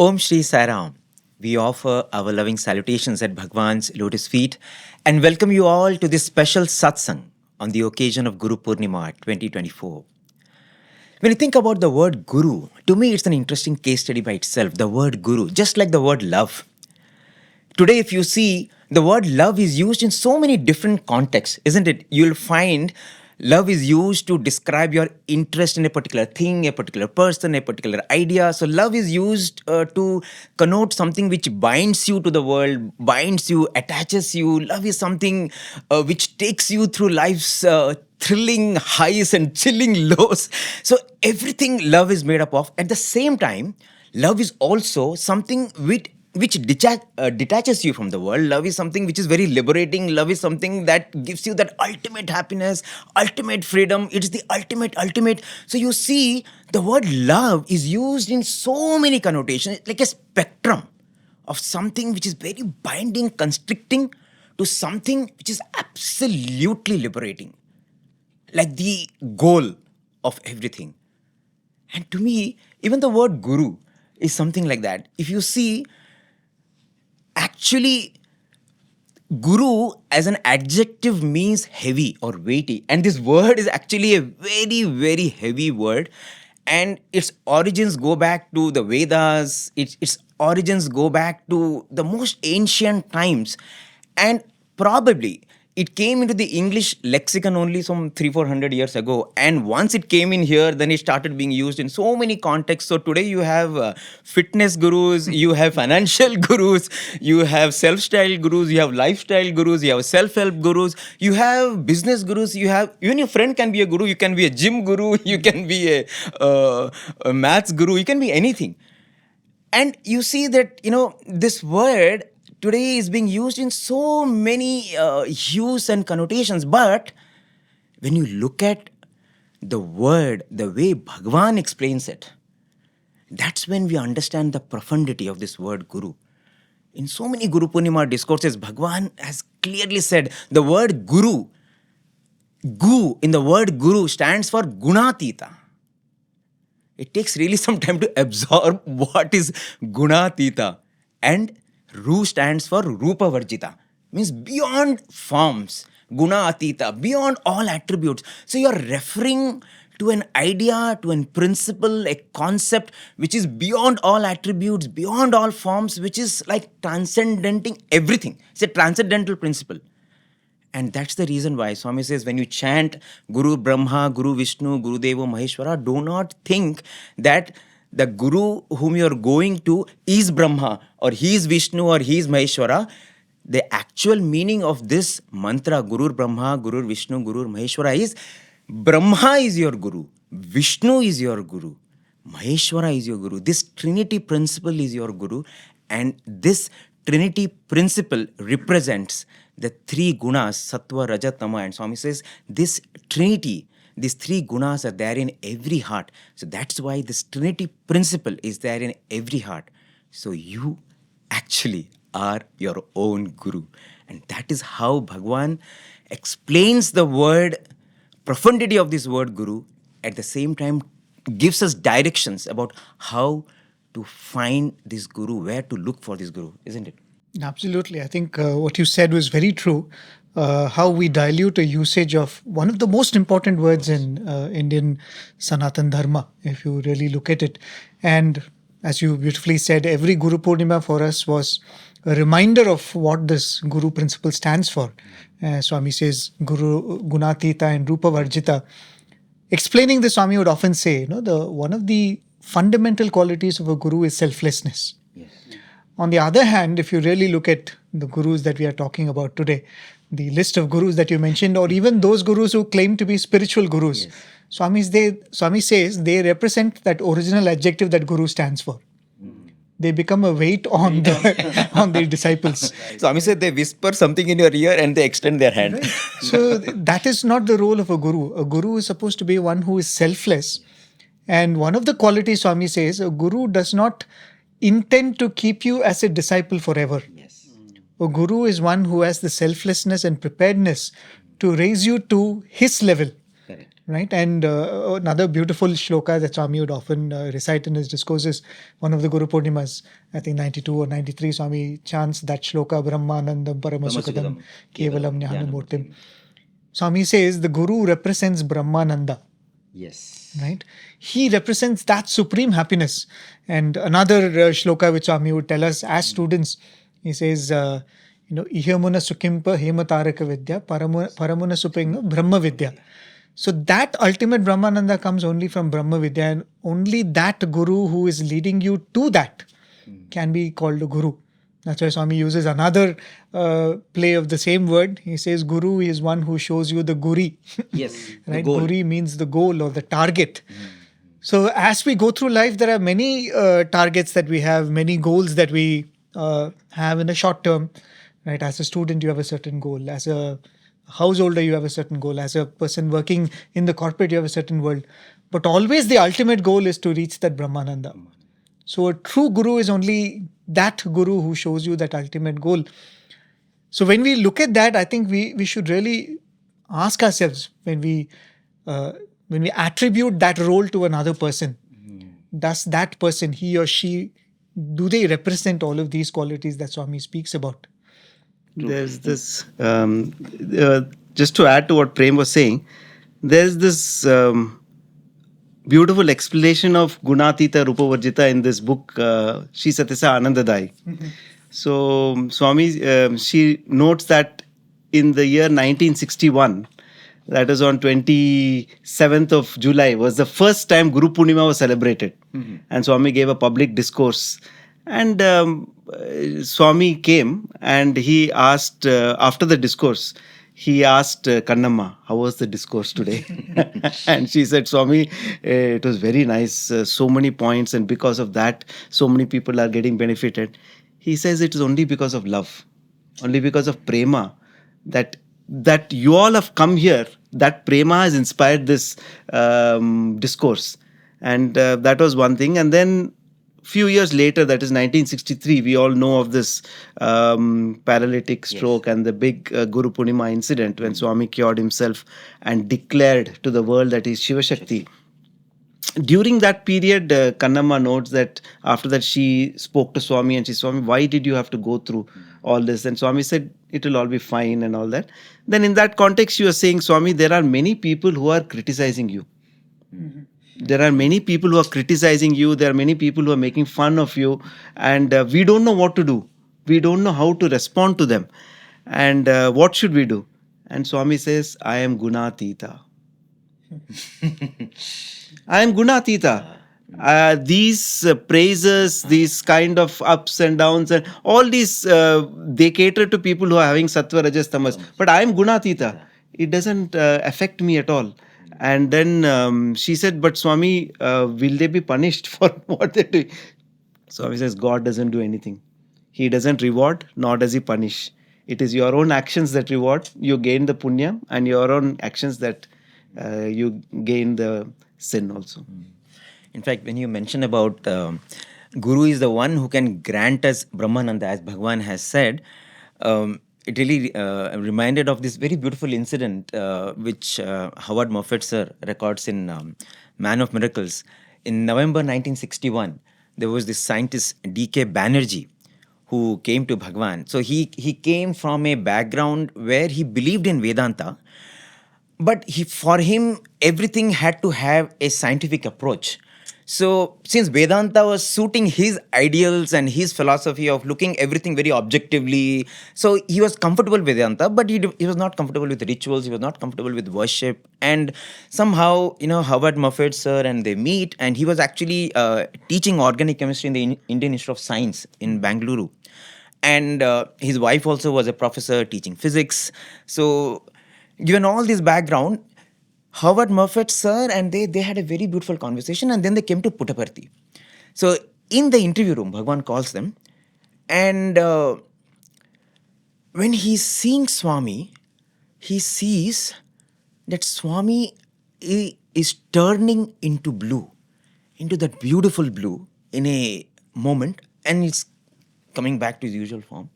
Om Shri Sairam. We offer our loving salutations at Bhagawan's lotus feet and welcome you all to this special Satsang on the occasion of Guru Poornima 2024. When you think about the word Guru, to me it's an interesting case study by itself, the word Guru, just like the word love. Today, if you see, the word love is used in so many different contexts, isn't it? You'll find love is used to describe your interest in a particular thing, a particular person, a particular idea. So love is used to connote something which binds you to the world, binds you, attaches you. Love is something which takes you through life's thrilling highs and chilling lows. So everything love is made up of. At the same time, love is also something which detaches you from the world. Love is something which is very liberating. Love is something that gives you that ultimate happiness, ultimate freedom. It's the ultimate. So you see, the word love is used in so many connotations, like a spectrum of something which is very binding, constricting, to something which is absolutely liberating, like the goal of everything. And to me, even the word Guru is something like that. If you see, actually, Guru as an adjective means heavy or weighty. And this word is actually a very, very heavy word. And its origins go back to the Vedas. Its origins go back to the most ancient times. And probably it came into the English lexicon only some 300-400 years ago. And once it came in here, then it started being used in so many contexts. So today you have fitness gurus, you have financial gurus, you have self-style gurus, you have lifestyle gurus, you have self-help gurus, you have business gurus, you have, even your friend can be a guru, you can be a gym guru, you can be a maths guru, you can be anything. And you see that, this word today is being used in so many hues and connotations. But when you look at the word, the way Bhagawan explains it, that's when we understand the profundity of this word Guru. In so many Guru Poornima discourses, Bhagawan has clearly said the word Guru, Gu in the word Guru stands for Gunatita. It takes really some time to absorb what is Gunatita. And Ru stands for Rupa Varjita, means beyond forms, Guna Atita, beyond all attributes. So you're referring to an idea, to a principle, a concept which is beyond all attributes, beyond all forms, which is like transcendenting everything. It's a transcendental principle. And that's the reason why Swami says when you chant Guru Brahma, Guru Vishnu, Guru Deva Maheshwara, do not think that the Guru whom you are going to is Brahma or he is Vishnu or he is Maheshwara. The actual meaning of this mantra, Guru Brahma, Guru Vishnu, Guru Maheshwara, is Brahma is your Guru, Vishnu is your Guru, Maheshwara is your Guru. This Trinity principle is your Guru, and this Trinity principle represents the three gunas, Sattva, Raja, Tama. And Swami says this Trinity, these three gunas are there in every heart. So that's why this Trinity principle is there in every heart. So you actually are your own Guru. And that is how Bhagavan explains the word, profundity of this word Guru, at the same time gives us directions about how to find this Guru, where to look for this Guru, isn't it? Absolutely. I think what you said was very true. How we dilute a usage of one of the most important words in Indian Sanatan Dharma, if you really look at it. And as you beautifully said, every Guru Poornima for us was a reminder of what this Guru principle stands for. Swami says Guru Gunatita and Rupa Varjita. Explaining this, Swami would often say, one of the fundamental qualities of a Guru is selflessness. Yes. On the other hand, if you really look at the Gurus that we are talking about today, the list of Gurus that you mentioned, or even those Gurus who claim to be spiritual Gurus, yes, Swami says they represent that original adjective that Guru stands for. They become a weight on their disciples. Swami said they whisper something in your ear and they extend their hand. Right. So that is not the role of a Guru. A Guru is supposed to be one who is selfless. And one of the qualities, Swami says, a Guru does not intend to keep you as a disciple forever. Yes. A Guru is one who has the selflessness and preparedness to raise you to his level. Correct. right? And another beautiful shloka that Swami would often recite in his discourses, one of the Guru Poornimas, I think 92 or 93, Swami chants that shloka, Brahmanandam Paramasukadam Kevalam Jnanamurtim. Swami says the Guru represents Brahmananda. Yes. Right? He represents that supreme happiness. And another shloka which Swami would tell us as students, he says, Ihamuna Sukimpa Hemataraka Vidya, Paramuna Supinga Brahma Vidya. So that ultimate Brahmananda comes only from Brahma Vidya, and only that Guru who is leading you to that can be called a Guru. That's why Swami uses another play of the same word. He says Guru is one who shows you the Guri. Yes. Right? Guri means the goal or the target. So as we go through life, there are many targets that we have, many goals that we have in the short term. Right? As a student, you have a certain goal. As a householder, you have a certain goal. As a person working in the corporate, you have a certain goal. But always the ultimate goal is to reach that Brahmananda. So a true Guru is only that Guru who shows you that ultimate goal. So when we look at that, I think we should really ask ourselves, when we attribute that role to another person, does that person, he or she, do they represent all of these qualities that Swami speaks about? There's this, just to add to what Prem was saying, there's this beautiful explanation of Gunatita Rupavarjita in this book, Sri Sathya Sai Anandadai. So Swami, she notes that in the year 1961, that is on 27th of July, was the first time Guru Poornima was celebrated. And Swami gave a public discourse. And Swami came and he asked, after the discourse, he asked Kannamma, how was the discourse today? And she said, Swami, it was very nice, so many points, and because of that, so many people are getting benefited. He says it is only because of love, only because of prema, that you all have come here, that prema has inspired this discourse. And that was one thing. And then few years later, that is 1963, we all know of this paralytic stroke and the big Guru Poornima incident when Swami cured himself and declared to the world that he is Shiva Shakti. During that period, Kannamma notes that after that she spoke to Swami and she said, Swami, why did you have to go through all this? And Swami said, it will all be fine and all that. Then in that context, she was saying, Swami, there are many people who are criticizing you. There are many people who are criticizing you. There are many people who are making fun of you. And we don't know what to do. We don't know how to respond to them. And what should we do? And Swami says, I am Gunatita. I am Gunatita. These praises, these kind of ups and downs, and all these, they cater to people who are having sattva, rajas, tamas. But I am Gunatita. It doesn't affect me at all. And then she said, but Swami, will they be punished for what they do? Swami says, God doesn't do anything. He doesn't reward, nor does he punish. It is your own actions that reward. You gain the punya, and your own actions that you gain the sin also. In fact, when you mention about Guru is the one who can grant us Brahmananda, as Bhagawan has said, it really reminded of this very beautiful incident which Howard Moffett sir records in Man of Miracles. In November 1961, there was this scientist D.K. Banerjee who came to Bhagawan. So he came from a background where he believed in Vedanta, but for him, everything had to have a scientific approach. So since Vedanta was suiting his ideals and his philosophy of looking everything very objectively, so he was comfortable with Vedanta, but he was not comfortable with rituals, he was not comfortable with worship. And somehow, Howard Moffett sir and they meet, and he was actually teaching organic chemistry in the Indian Institute of Science in Bangalore. And his wife also was a professor teaching physics. So given all this background, Howard Moffett sir and they had a very beautiful conversation, and then they came to Puttaparthi. So in the interview room, Bhagawan calls them, and when he's seeing Swami, he sees that Swami is turning into blue, into that beautiful blue in a moment, and it's coming back to his usual form.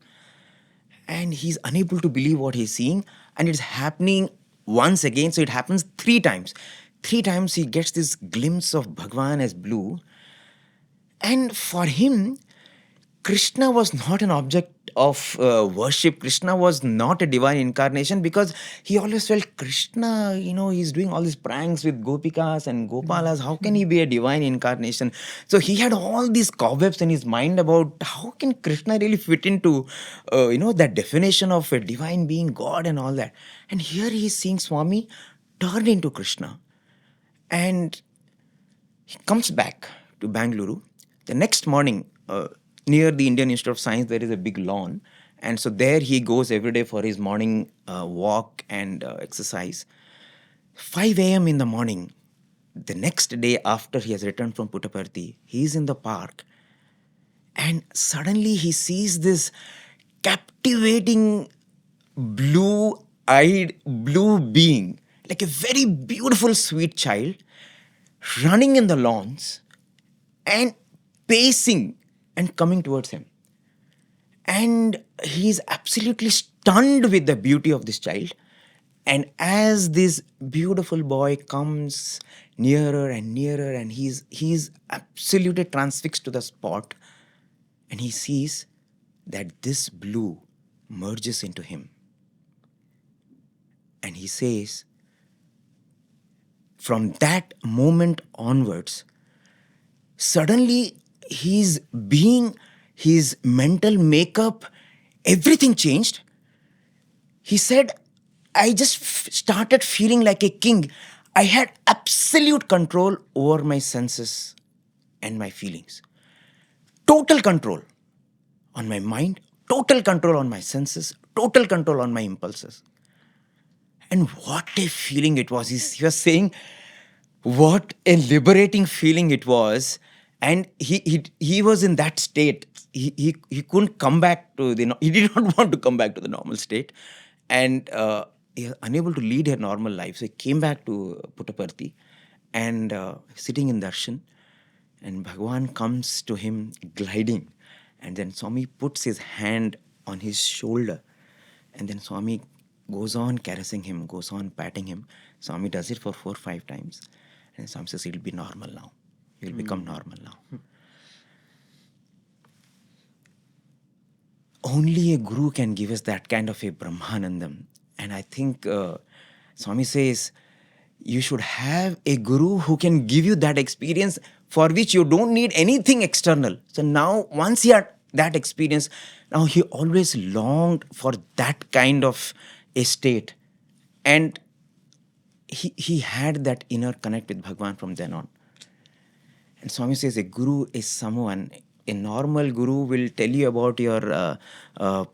And he's unable to believe what he's seeing, and it's happening once again. So it happens 3 times. 3 times he gets this glimpse of Bhagavan as blue. And for him, Krishna was not an object of worship. Krishna was not a divine incarnation, because he always felt Krishna, he's doing all these pranks with Gopikas and Gopalas. How can he be a divine incarnation? So he had all these cobwebs in his mind about how can Krishna really fit into, that definition of a divine being, God and all that. And here he is seeing Swami turn into Krishna. And he comes back to Bangalore. The next morning, near the Indian Institute of Science, there is a big lawn. And so there he goes every day for his morning walk and exercise. 5 a.m. in the morning, the next day after he has returned from Puttaparthi, he's in the park. And suddenly he sees this captivating blue-eyed, blue being, like a very beautiful, sweet child, running in the lawns and pacing and coming towards him. And he's absolutely stunned with the beauty of this child. And as this beautiful boy comes nearer and nearer, and he's absolutely transfixed to the spot, and he sees that this blue merges into him. And he says, from that moment onwards, suddenly his being, his mental makeup, everything changed. He said, I just started feeling like a king. I had absolute control over my senses and my feelings. Total control on my mind, total control on my senses, total control on my impulses. And what a feeling it was. He was saying, what a liberating feeling it was. And he was in that state. He couldn't come back to he did not want to come back to the normal state. And he was unable to lead a normal life. So he came back to Puttaparthi and sitting in darshan. And Bhagawan comes to him gliding. And then Swami puts his hand on his shoulder. And then Swami goes on caressing him, goes on patting him. Swami does it for 4 or 5 times. And Swami says, it'll be normal now. You'll become normal now. Only a guru can give us that kind of a Brahmanandam. And I think Swami says, you should have a guru who can give you that experience for which you don't need anything external. So now, once he had that experience, now he always longed for that kind of a state. And he had that inner connect with Bhagavan from then on. And Swami says a guru is someone, a normal guru will tell you about your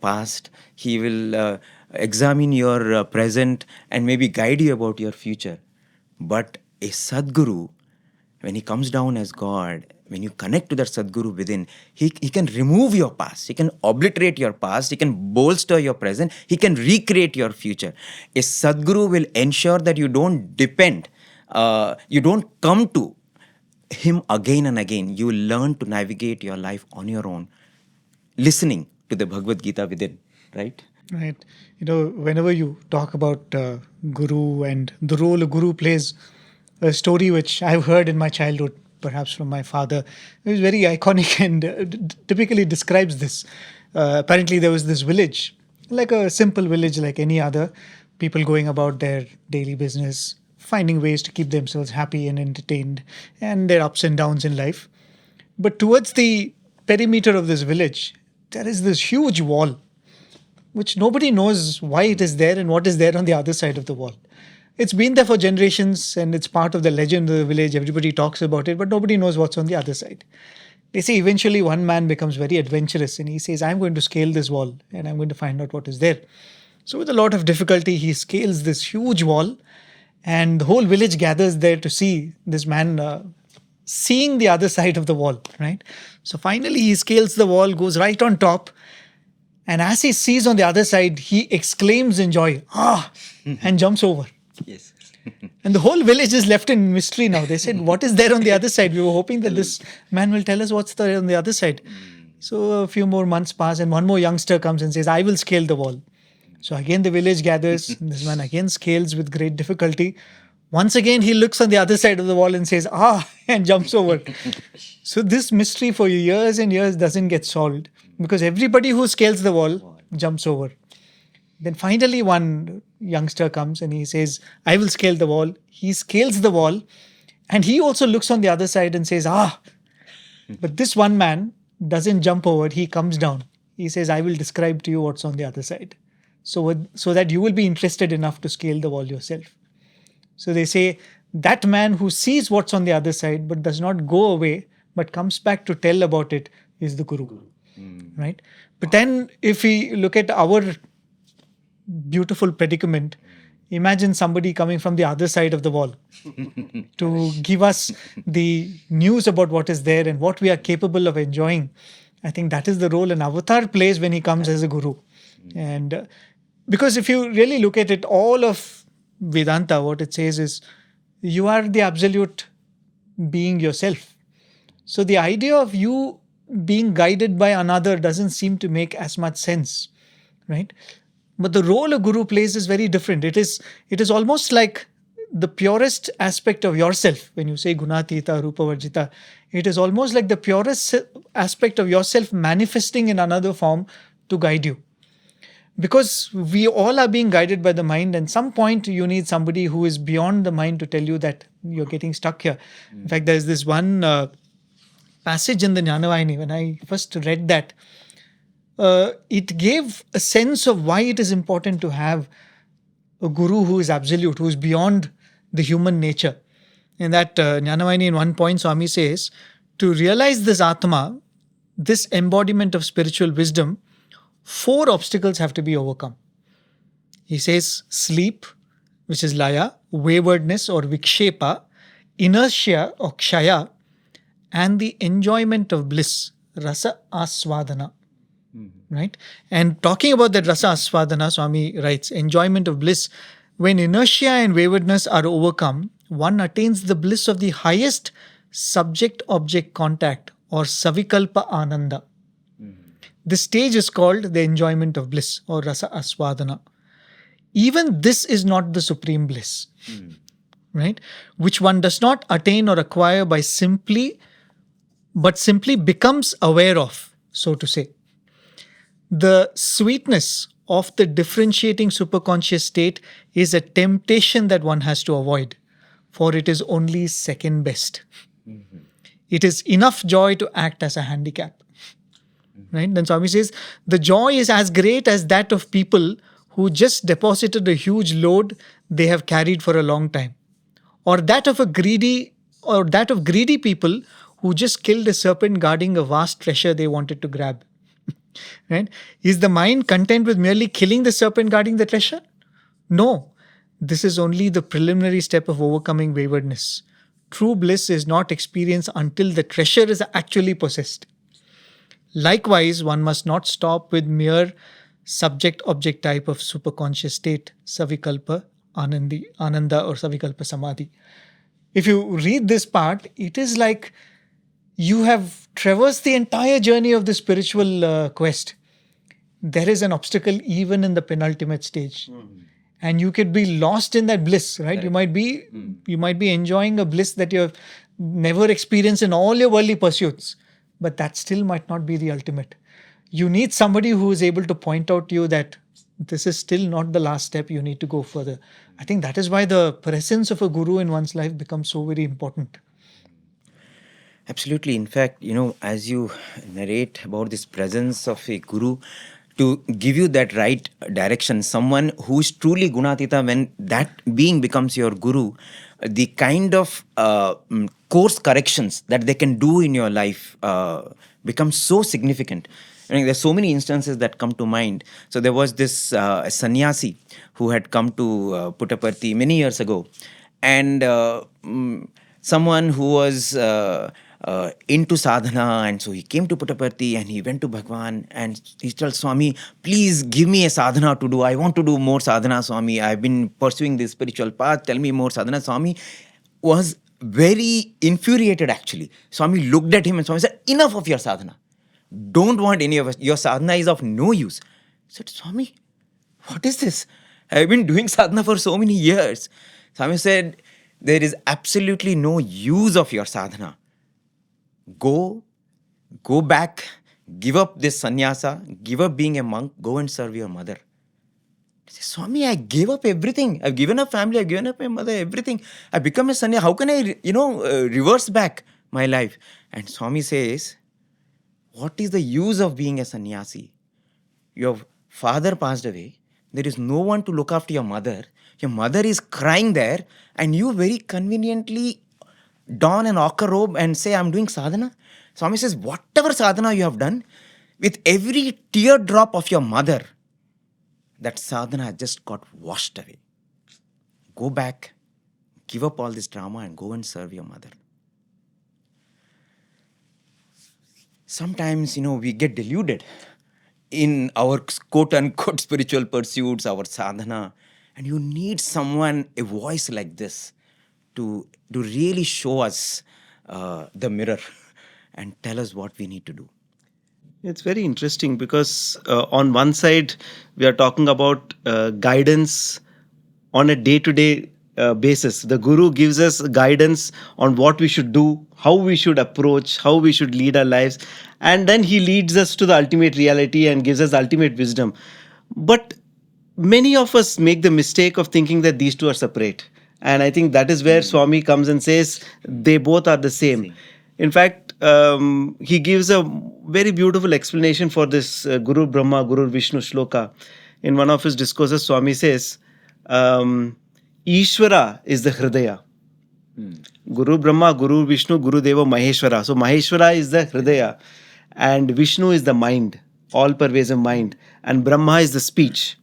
past. He will examine your present and maybe guide you about your future. But a Sadguru, when he comes down as God, when you connect to that Sadguru within, he can remove your past. He can obliterate your past. He can bolster your present. He can recreate your future. A Sadguru will ensure that you don't depend, you don't come to him again and again. You learn to navigate your life on your own, listening to the Bhagavad Gita within, right? Right. Whenever you talk about Guru and the role a Guru plays, a story which I've heard in my childhood, perhaps from my father, it was very iconic and typically describes this. Apparently, there was this village, like a simple village like any other, people going about their daily business, finding ways to keep themselves happy and entertained, and their ups and downs in life. But towards the perimeter of this village, there is this huge wall, which nobody knows why it is there and what is there on the other side of the wall. It's been there for generations and it's part of the legend of the village. Everybody talks about it, but nobody knows what's on the other side. They say eventually one man becomes very adventurous and he says, I'm going to scale this wall and I'm going to find out what is there. So with a lot of difficulty, he scales this huge wall and the whole village gathers there to see this man seeing the other side of the wall, right? So finally he scales the wall, goes right on top. And as he sees on the other side, he exclaims in joy, and jumps over. Yes. And the whole village is left in mystery now. They said, what is there on the other side? We were hoping that this man will tell us what's there on the other side. So a few more months pass and one more youngster comes and says, I will scale the wall. So again the village gathers. This man again scales with great difficulty. Once again, he looks on the other side of the wall and says, ah, and jumps over. So this mystery for years and years doesn't get solved because everybody who scales the wall jumps over. Then finally one youngster comes and he says, I will scale the wall. He scales the wall and he also looks on the other side and says, ah. But this one man doesn't jump over. He comes down. He says, I will describe to you what's on the other side. So that you will be interested enough to scale the wall yourself. So they say that man who sees what's on the other side but does not go away but comes back to tell about it is the Guru. Right? But then if we look at our beautiful predicament, imagine somebody coming from the other side of the wall to give us the news about what is there and what we are capable of enjoying. I think that is the role an avatar plays when he comes as a Guru. And because if you really look at it, all of Vedanta, what it says is, you are the absolute being yourself. So the idea of you being guided by another doesn't seem to make as much sense, right? But the role a guru plays is very different. It is almost like the purest aspect of yourself. When you say Gunatita, Rupa Varjita, it is almost like the purest aspect of yourself manifesting in another form to guide you. Because we all are being guided by the mind, and some point you need somebody who is beyond the mind to tell you that you're getting stuck here. In fact, there's this one passage in the Jnanavayani. When I first read that, it gave a sense of why it is important to have a guru who is absolute, who is beyond the human nature. In that Jnanavayani, in one point, Swami says, to realize this Atma, this embodiment of spiritual wisdom, 4 obstacles have to be overcome. He says sleep, which is laya, waywardness or vikshepa, inertia or kshaya, and the enjoyment of bliss, rasa aswadana. Right? And talking about that rasa aswadana, Swami writes, enjoyment of bliss, when inertia and waywardness are overcome, one attains the bliss of the highest subject-object contact or savikalpa ananda. This stage is called the enjoyment of bliss or rasa aswadana. Even this is not the supreme bliss, right? Which one does not attain or acquire by but simply becomes aware of, so to say. The sweetness of the differentiating superconscious state is a temptation that one has to avoid, for it is only second best. It is enough joy to act as a handicap. Right? Then Swami says, the joy is as great as that of people who just deposited a huge load they have carried for a long time. Or that of greedy people who just killed a serpent guarding a vast treasure they wanted to grab. Right? Is the mind content with merely killing the serpent guarding the treasure? No. This is only the preliminary step of overcoming waywardness. True bliss is not experienced until the treasure is actually possessed. Likewise, one must not stop with mere subject-object type of superconscious state, savikalpa ananda or savikalpa samadhi. If you read this part, it is like you have traversed the entire journey of the spiritual quest. There is an obstacle even in the penultimate stage. And you could be lost in that bliss, right? You might be enjoying a bliss that you have never experienced in all your worldly pursuits. But that still might not be the ultimate. You need somebody who is able to point out to you that this is still not the last step, you need to go further. I think that is why the presence of a guru in one's life becomes so very important. Absolutely. In fact, as you narrate about this presence of a guru, to give you that right direction, someone who is truly Gunatita, when that being becomes your guru, the kind of course corrections that they can do in your life become so significant. I mean, there's so many instances that come to mind. So there was this sannyasi who had come to Puttaparthi many years ago, and someone who was into sadhana, and so he came to Puttaparthi and he went to Bhagawan and he told Swami, please give me a sadhana to do. I want to do more sadhana, Swami. I've been pursuing this spiritual path. Tell me more sadhana. Swami was very infuriated actually. Swami looked at him and Swami said, enough of your sadhana. Don't want any of us. Your sadhana is of no use. I said, Swami, what is this? I've been doing sadhana for so many years. Swami said, there is absolutely no use of your sadhana. Go back, give up this sannyasa, give up being a monk, go and serve your mother. I say, Swami, I gave up everything. I've given up family, I've given up my mother, everything. I've become a sannyasa. How can I, reverse back my life? And Swami says, what is the use of being a sannyasi? Your father passed away. There is no one to look after your mother. Your mother is crying there, and you very conveniently don an ochre robe and say, I'm doing sadhana. Swami says, whatever sadhana you have done, with every teardrop of your mother, that sadhana just got washed away. Go back, give up all this drama, and go and serve your mother. Sometimes, we get deluded in our quote unquote spiritual pursuits, our sadhana, and you need someone, a voice like this, to really show us the mirror and tell us what we need to do. It's very interesting because on one side, we are talking about guidance on a day-to-day basis. The Guru gives us guidance on what we should do, how we should approach, how we should lead our lives. And then he leads us to the ultimate reality and gives us ultimate wisdom. But many of us make the mistake of thinking that these two are separate. And I think that is where Swami comes and says they both are the same. In fact, he gives a very beautiful explanation for this Guru Brahma, Guru Vishnu shloka. In one of his discourses, Swami says, Ishvara is the Hridaya. Guru Brahma, Guru Vishnu, Guru Deva, Maheshwara. So Maheshwara is the Hridaya, and Vishnu is the mind, all-pervasive mind, and Brahma is the speech.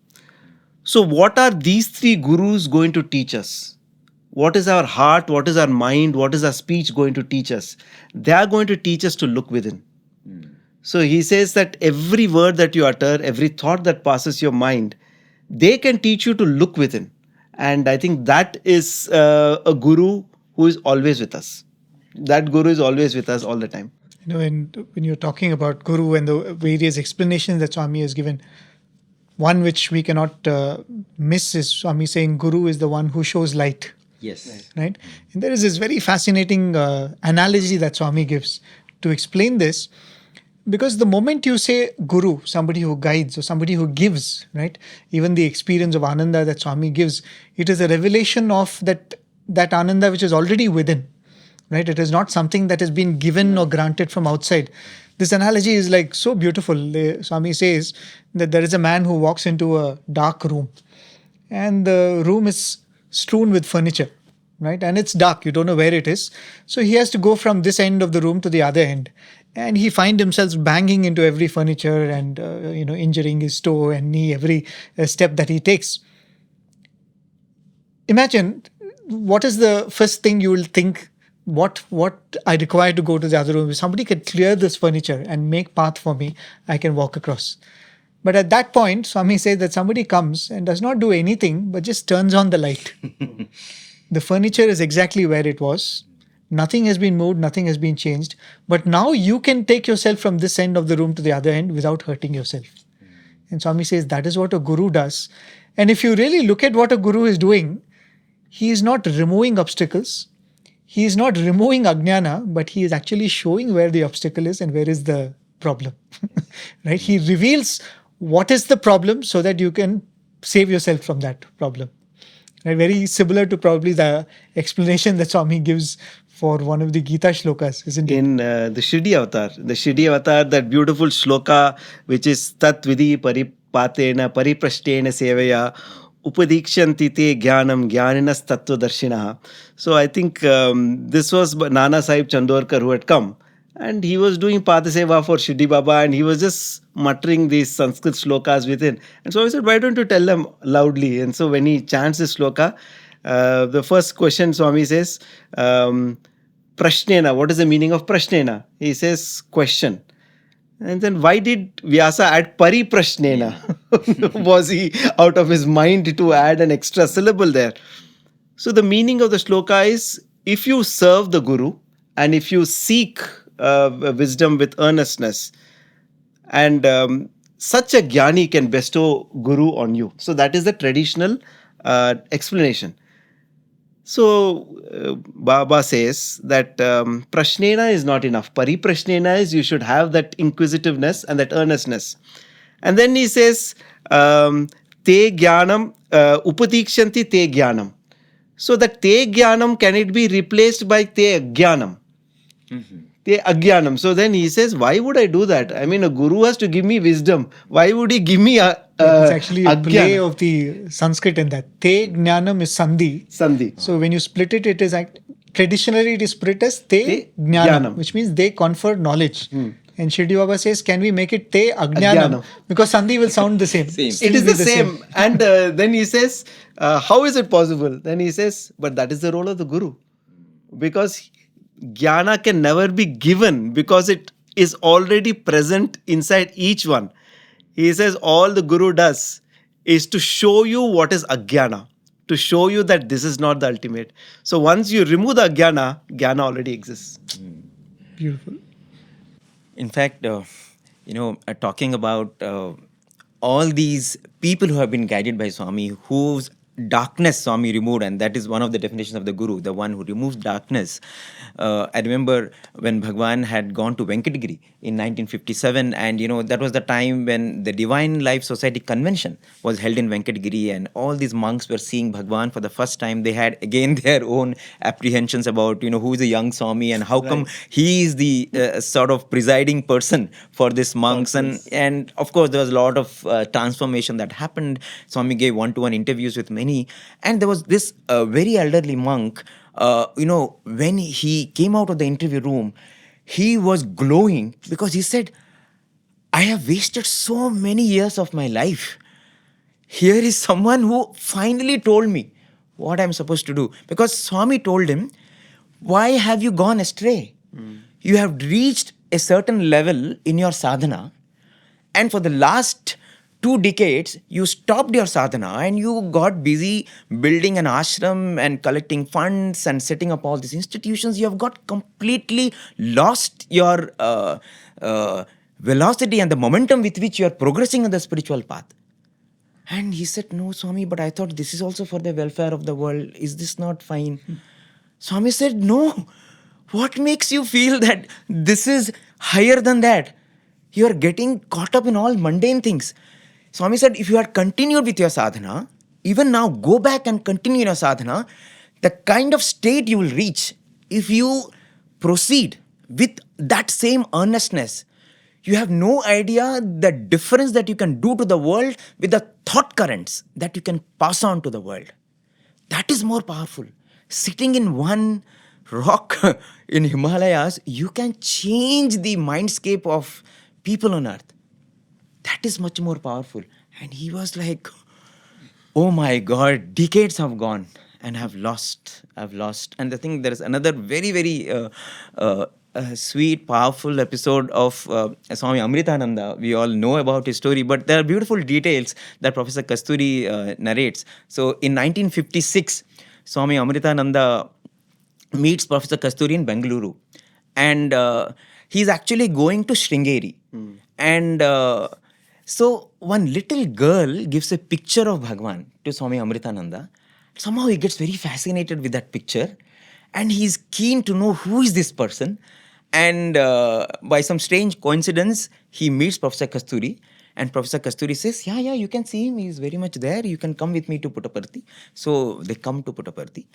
So what are these three gurus going to teach us? What is our heart? What is our mind? What is our speech going to teach us? They are going to teach us to look within. So he says that every word that you utter, every thought that passes your mind, they can teach you to look within. And I think that is a guru who is always with us. That guru is always with us all the time. And when you're talking about guru and the various explanations that Swami has given, one which we cannot miss is Swami saying guru is the one who shows light. Yes. Right? And there is this very fascinating analogy that Swami gives to explain this. Because the moment you say guru, somebody who guides or somebody who gives, right? Even the experience of Ananda that Swami gives, it is a revelation of that Ananda which is already within, right? It is not something that has been given or granted from outside. This analogy is like so beautiful. Swami says that there is a man who walks into a dark room, and the room is strewn with furniture, right? And it's dark, you don't know where it is. So he has to go from this end of the room to the other end. And he finds himself banging into every furniture and, injuring his toe and knee every step that he takes. Imagine, what is the first thing you will think, what I require to go to the other room? If somebody can clear this furniture and make path for me, I can walk across. But at that point, Swami says that somebody comes and does not do anything, but just turns on the light. The furniture is exactly where it was. Nothing has been moved, nothing has been changed. But now you can take yourself from this end of the room to the other end without hurting yourself. And Swami says that is what a guru does. And if you really look at what a guru is doing, he is not removing obstacles. He is not removing ajnana, but he is actually showing where the obstacle is and where is the problem. Right? He reveals what is the problem so that you can save yourself from that problem. Right? Very similar to probably the explanation that Swami gives for one of the Gita shlokas, isn't it? In the Shirdi Avatar, that beautiful shloka, which is Tat Vidhi Paripatena Pariprashtena Sevaya Upadikshanti Te Jnanam Jnaninas Tattva Darshinaha. So I think this was Nana Sahib Chandorkar who had come, and he was doing Padaseva for Shirdi Baba, and he was just muttering these Sanskrit shlokas within. And so I said, why don't you tell them loudly? And so when he chants this shloka, the first question Swami says, Prashnena, what is the meaning of Prashnena? He says, question. And then why did Vyasa add Pariprashnena? Was he out of his mind to add an extra syllable there? So the meaning of the shloka is, if you serve the Guru and if you seek wisdom with earnestness, and such a jnani can bestow Guru on you. So that is the traditional explanation. So Baba says that prashnena is not enough. Pariprashnena is you should have that inquisitiveness and that earnestness. And then he says, te jnanam upatikshanti te jnanam. So that te jnanam, can it be replaced by te jnanam? Te agyanam. So then he says, why would I do that? I mean, a guru has to give me wisdom. Why would he give me It's actually a play agyanam? of the Sanskrit in that. Te jnanam is sandhi. Sandhi. So when you split it, it is traditionally it is split as te Te jnanam, jnanam. which means they confer knowledge. And Shirdi Baba says, can we make it te Ajnanam. ajnanam? Because sandhi will sound the same. Same. Still It is be the same. And then he says, how is it possible? Then he says, but that is the role of the guru. Because jnana can never be given because it is already present inside each one. He says all the guru does is to show you what is ajnana, to show you that this is not the ultimate. So once you remove the ajnana, jnana already exists. Beautiful. In fact, talking about all these people who have been guided by Swami, whose darkness Swami removed, and that is one of the definitions of the Guru, the one who removes darkness. I remember when Bhagawan had gone to Venkatagiri in 1957, and that was the time when the Divine Life Society convention was held in Venkatagiri, and all these monks were seeing Bhagawan for the first time. They had again their own apprehensions about who is a young Swami and how come he is the sort of presiding person for this monks, and of course there was a lot of transformation that happened. Swami gave one-to-one interviews with many, and there was this very elderly monk. When he came out of the interview room, he was glowing because he said, I have wasted so many years of my life. Here is someone who finally told me what I'm supposed to do. Because Swami told him, why have you gone astray? You have reached a certain level in your sadhana, and for the last 2 decades, you stopped your sadhana and you got busy building an ashram and collecting funds and setting up all these institutions. You have got completely lost your velocity and the momentum with which you are progressing on the spiritual path. And he said, no, Swami, but I thought this is also for the welfare of the world. Is this not fine? Swami said, no. What makes you feel that this is higher than that? You are getting caught up in all mundane things. Swami said, if you had continued with your sadhana, even now go back and continue your sadhana, the kind of state you will reach, if you proceed with that same earnestness, you have no idea the difference that you can do to the world with the thought currents that you can pass on to the world. That is more powerful. Sitting in one rock in Himalayas, you can change the mindscape of people on earth. That is much more powerful. And he was like, oh my God, decades have gone and I've lost. And I think there is another very, very sweet, powerful episode of Swami Amritananda. We all know about his story, but there are beautiful details that Professor Kasturi narrates. So in 1956, Swami Amritananda meets Professor Kasturi in Bengaluru. And he's actually going to Sringeri. And so one little girl gives a picture of Bhagawan to Swami Amritananda. Somehow he gets very fascinated with that picture. And he's keen to know who is this person. And by some strange coincidence, he meets Professor Kasturi. And Professor Kasturi says, yeah, you can see him. He's very much there. You can come with me to Puttaparthi. So they come to Puttaparthi.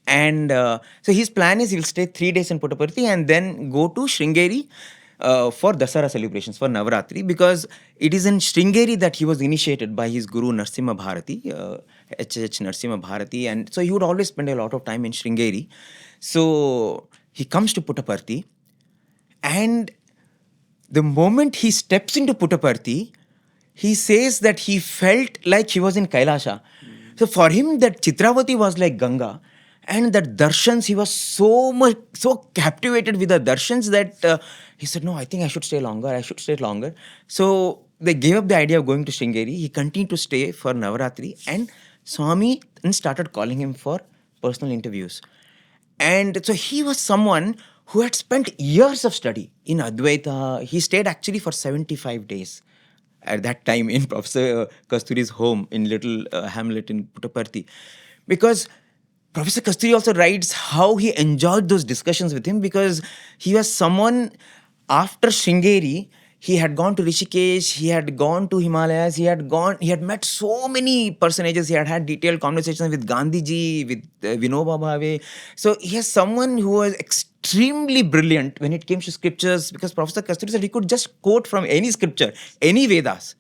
And so his plan is he'll stay 3 days in Puttaparthi and then go to Sringeri for Dasara celebrations, for Navaratri, because it is in Sringeri that he was initiated by his Guru Narsimha Bharati, H.H. Narsimha Bharati. And so he would always spend a lot of time in Sringeri. So he comes to Puttaparthi. And the moment he steps into Puttaparthi, he says that he felt like he was in Kailasha. So for him, that Chitravati was like Ganga. And that darshans, he was so captivated with the darshans that he said, no, I think I should stay longer. So they gave up the idea of going to Sringeri. He continued to stay for Navaratri. And Swami then started calling him for personal interviews. And so he was someone who had spent years of study in Advaita. He stayed actually for 75 days at that time in Professor Kasturi's home in little hamlet in Puttaparthi. Because Professor Kasturi also writes how he enjoyed those discussions with him, because he was someone, after Sringeri, he had gone to Rishikesh, he had gone to Himalayas, he had met so many personages, he had detailed conversations with Gandhiji, with Vinoba Bhave. So he is someone who was extremely brilliant when it came to scriptures, because Professor Kasturi said he could just quote from any scripture, any Vedas.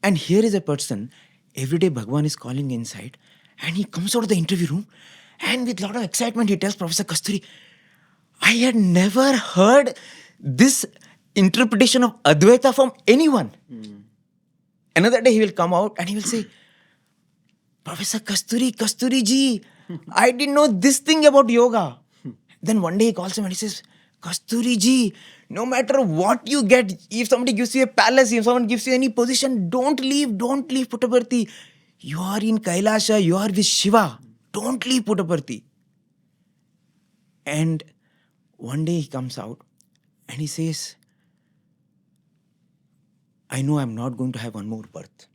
And here is a person, every day Bhagawan is calling inside, and he comes out of the interview room, and with a lot of excitement he tells Professor Kasturi, I had never heard this interpretation of Advaita from anyone. Another day he will come out and he will say, Professor Kasturi ji, I didn't know this thing about yoga. Then one day he calls him and he says, Kasturi ji, no matter what you get, if somebody gives you a palace, if someone gives you any position, don't leave Puttaparthi. You are in Kailasha, you are with Shiva. Don't leave Puttaparthi. And one day he comes out and he says, I know I'm not going to have one more birth.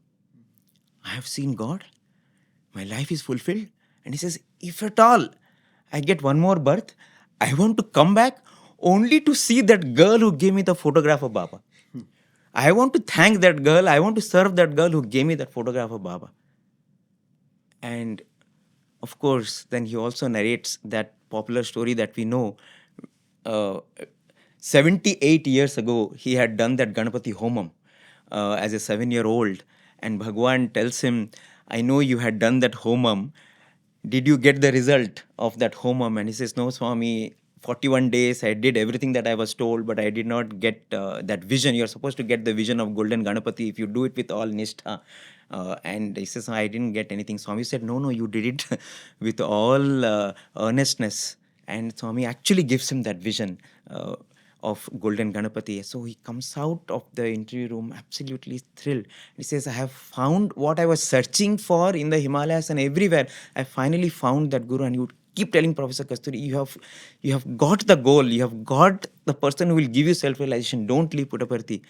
I have seen God. My life is fulfilled. And he says, if at all I get one more birth, I want to come back only to see that girl who gave me the photograph of Baba. I want to thank that girl. I want to serve that girl who gave me that photograph of Baba. And of course, then he also narrates that popular story that we know. 78 years ago, he had done that Ganapati Homam as a 7-year-old. And Bhagawan tells him, I know you had done that Homam. Did you get the result of that Homam? And he says, no, Swami, 41 days, I did everything that I was told, but I did not get that vision. You're supposed to get the vision of Golden Ganapati if you do it with all Nishtha. And he says, I didn't get anything. Swami said, no, you did it with all earnestness. And Swami actually gives him that vision of Golden Ganapati. So he comes out of the interview room absolutely thrilled. He says, I have found what I was searching for in the Himalayas and everywhere. I finally found that Guru. And you keep telling Professor Kasturi, you have got the goal. You have got the person who will give you self-realization. Don't leave Puttaparthi.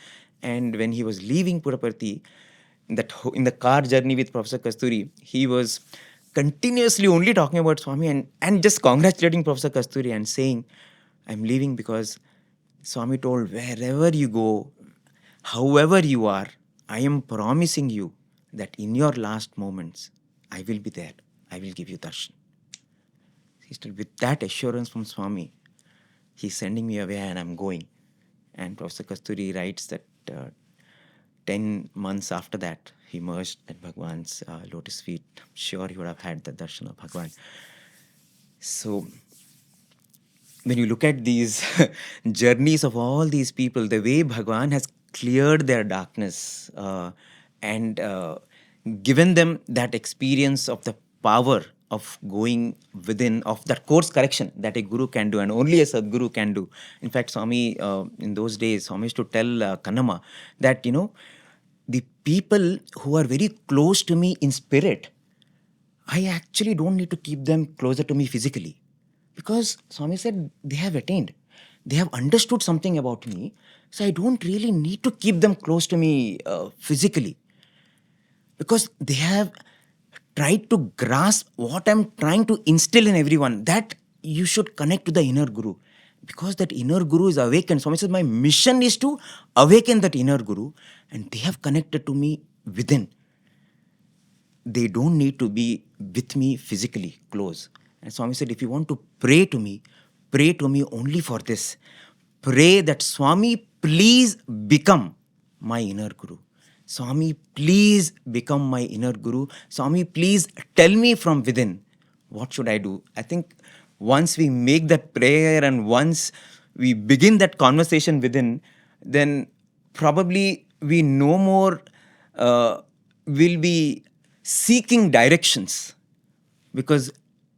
And when he was leaving Puttaparthi, in the car journey with Professor Kasturi, he was continuously only talking about Swami and just congratulating Professor Kasturi and saying, I'm leaving because Swami told, wherever you go, however you are, I am promising you that in your last moments, I will be there. I will give you darshan. With that assurance from Swami, he's sending me away and I'm going. And Professor Kasturi writes that 10 months after that, he merged at Bhagwan's lotus feet. I'm sure he would have had the darshan of Bhagwan. So, when you look at these journeys of all these people, the way Bhagwan has cleared their darkness and given them that experience of the power of going within, of that course correction that a guru can do and only a Sadguru can do. In fact, Swami, in those days, Swami used to tell Kannamma that, the people who are very close to me in spirit, I actually don't need to keep them closer to me physically. Because Swami said, they have attained. They have understood something about me. So I don't really need to keep them close to me physically. Because they have tried to grasp what I'm trying to instill in everyone. That you should connect to the inner Guru. Because that inner Guru is awakened. Swami says, my mission is to awaken that inner Guru. And they have connected to me within. They don't need to be with me physically close. And Swami said, if you want to pray to me only for this. Pray that Swami, please become my inner Guru. Swami, please become my inner Guru. Swami, please tell me from within, what should I do? I think once we make that prayer and once we begin that conversation within, then probably we no more will be seeking directions, because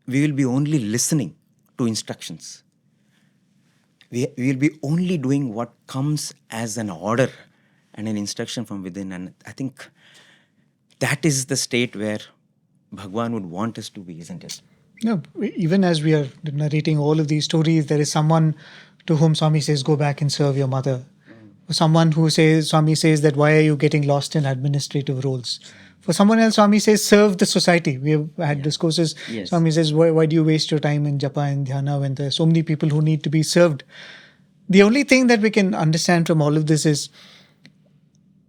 we will be only listening to instructions. We will be only doing what comes as an order and an instruction from within. And I think that is the state where Bhagwan would want us to be, isn't it? No, even as we are narrating all of these stories, there is someone to whom Swami says, go back and serve your mother. Someone who says, Swami says that, why are you getting lost in administrative roles? For someone else, Swami says, serve the society. We have had discourses. Yes. Swami says, why do you waste your time in japa and dhyana when there are so many people who need to be served? The only thing that we can understand from all of this is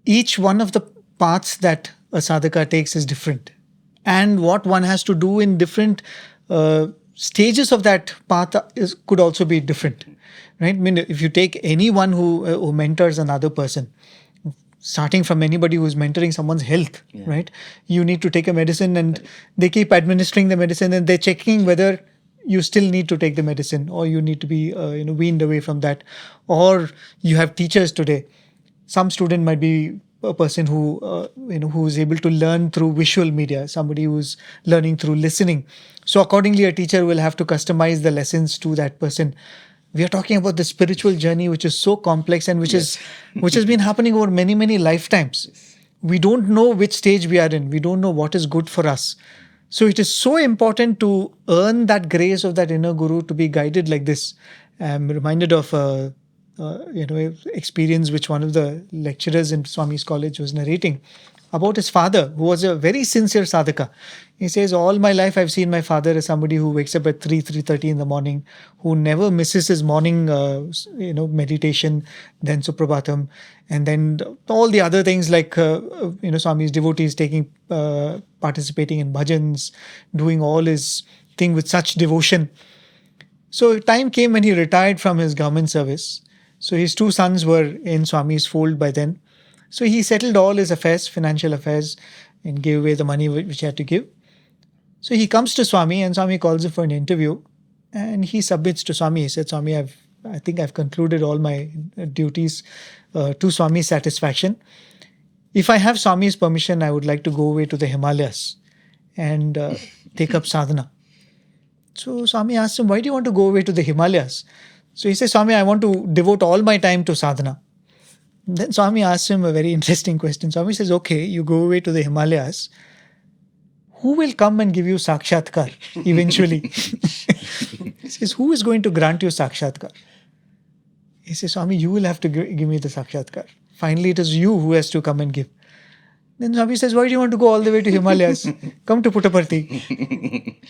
each one of the paths that a sadhaka takes is different. And what one has to do in different stages of that path could also be different. Right? I mean, if you take anyone who mentors another person, starting from anybody who's mentoring someone's health, right? You need to take a medicine and they keep administering the medicine and they're checking whether you still need to take the medicine or you need to be weaned away from that. Or you have teachers today. Some student might be a person who who is able to learn through visual media, somebody who's learning through listening. So accordingly, a teacher will have to customize the lessons to that person. We are talking about the spiritual journey, which is so complex and which has been happening over many, many lifetimes. We don't know which stage we are in. We don't know what is good for us. So it is so important to earn that grace of that inner guru to be guided like this. I'm reminded of experience which one of the lecturers in Swami's college was narrating about his father, who was a very sincere sadhaka. He says, all my life I've seen my father as somebody who wakes up at 3:30 in the morning, who never misses his morning meditation, then Suprabhatam, and then all the other things like Swami's devotees participating in bhajans, doing all his thing with such devotion. So time came when he retired from his government service. So his two sons were in Swami's fold by then. So he settled all his affairs, financial affairs, and gave away the money which he had to give. So he comes to Swami and Swami calls him for an interview and he submits to Swami. He said, Swami, I think I've concluded all my duties to Swami's satisfaction. If I have Swami's permission, I would like to go away to the Himalayas and take up sadhana. So Swami asked him, why do you want to go away to the Himalayas? So he says, Swami, I want to devote all my time to sadhana. Then Swami asked him a very interesting question. Swami says, okay, you go away to the Himalayas. Who will come and give you sakshatkar eventually? He says, who is going to grant you sakshatkar? He says, Swami, you will have to give me the sakshatkar. Finally, it is you who has to come and give. Then Swami says, why do you want to go all the way to Himalayas? Come to Puttaparthi.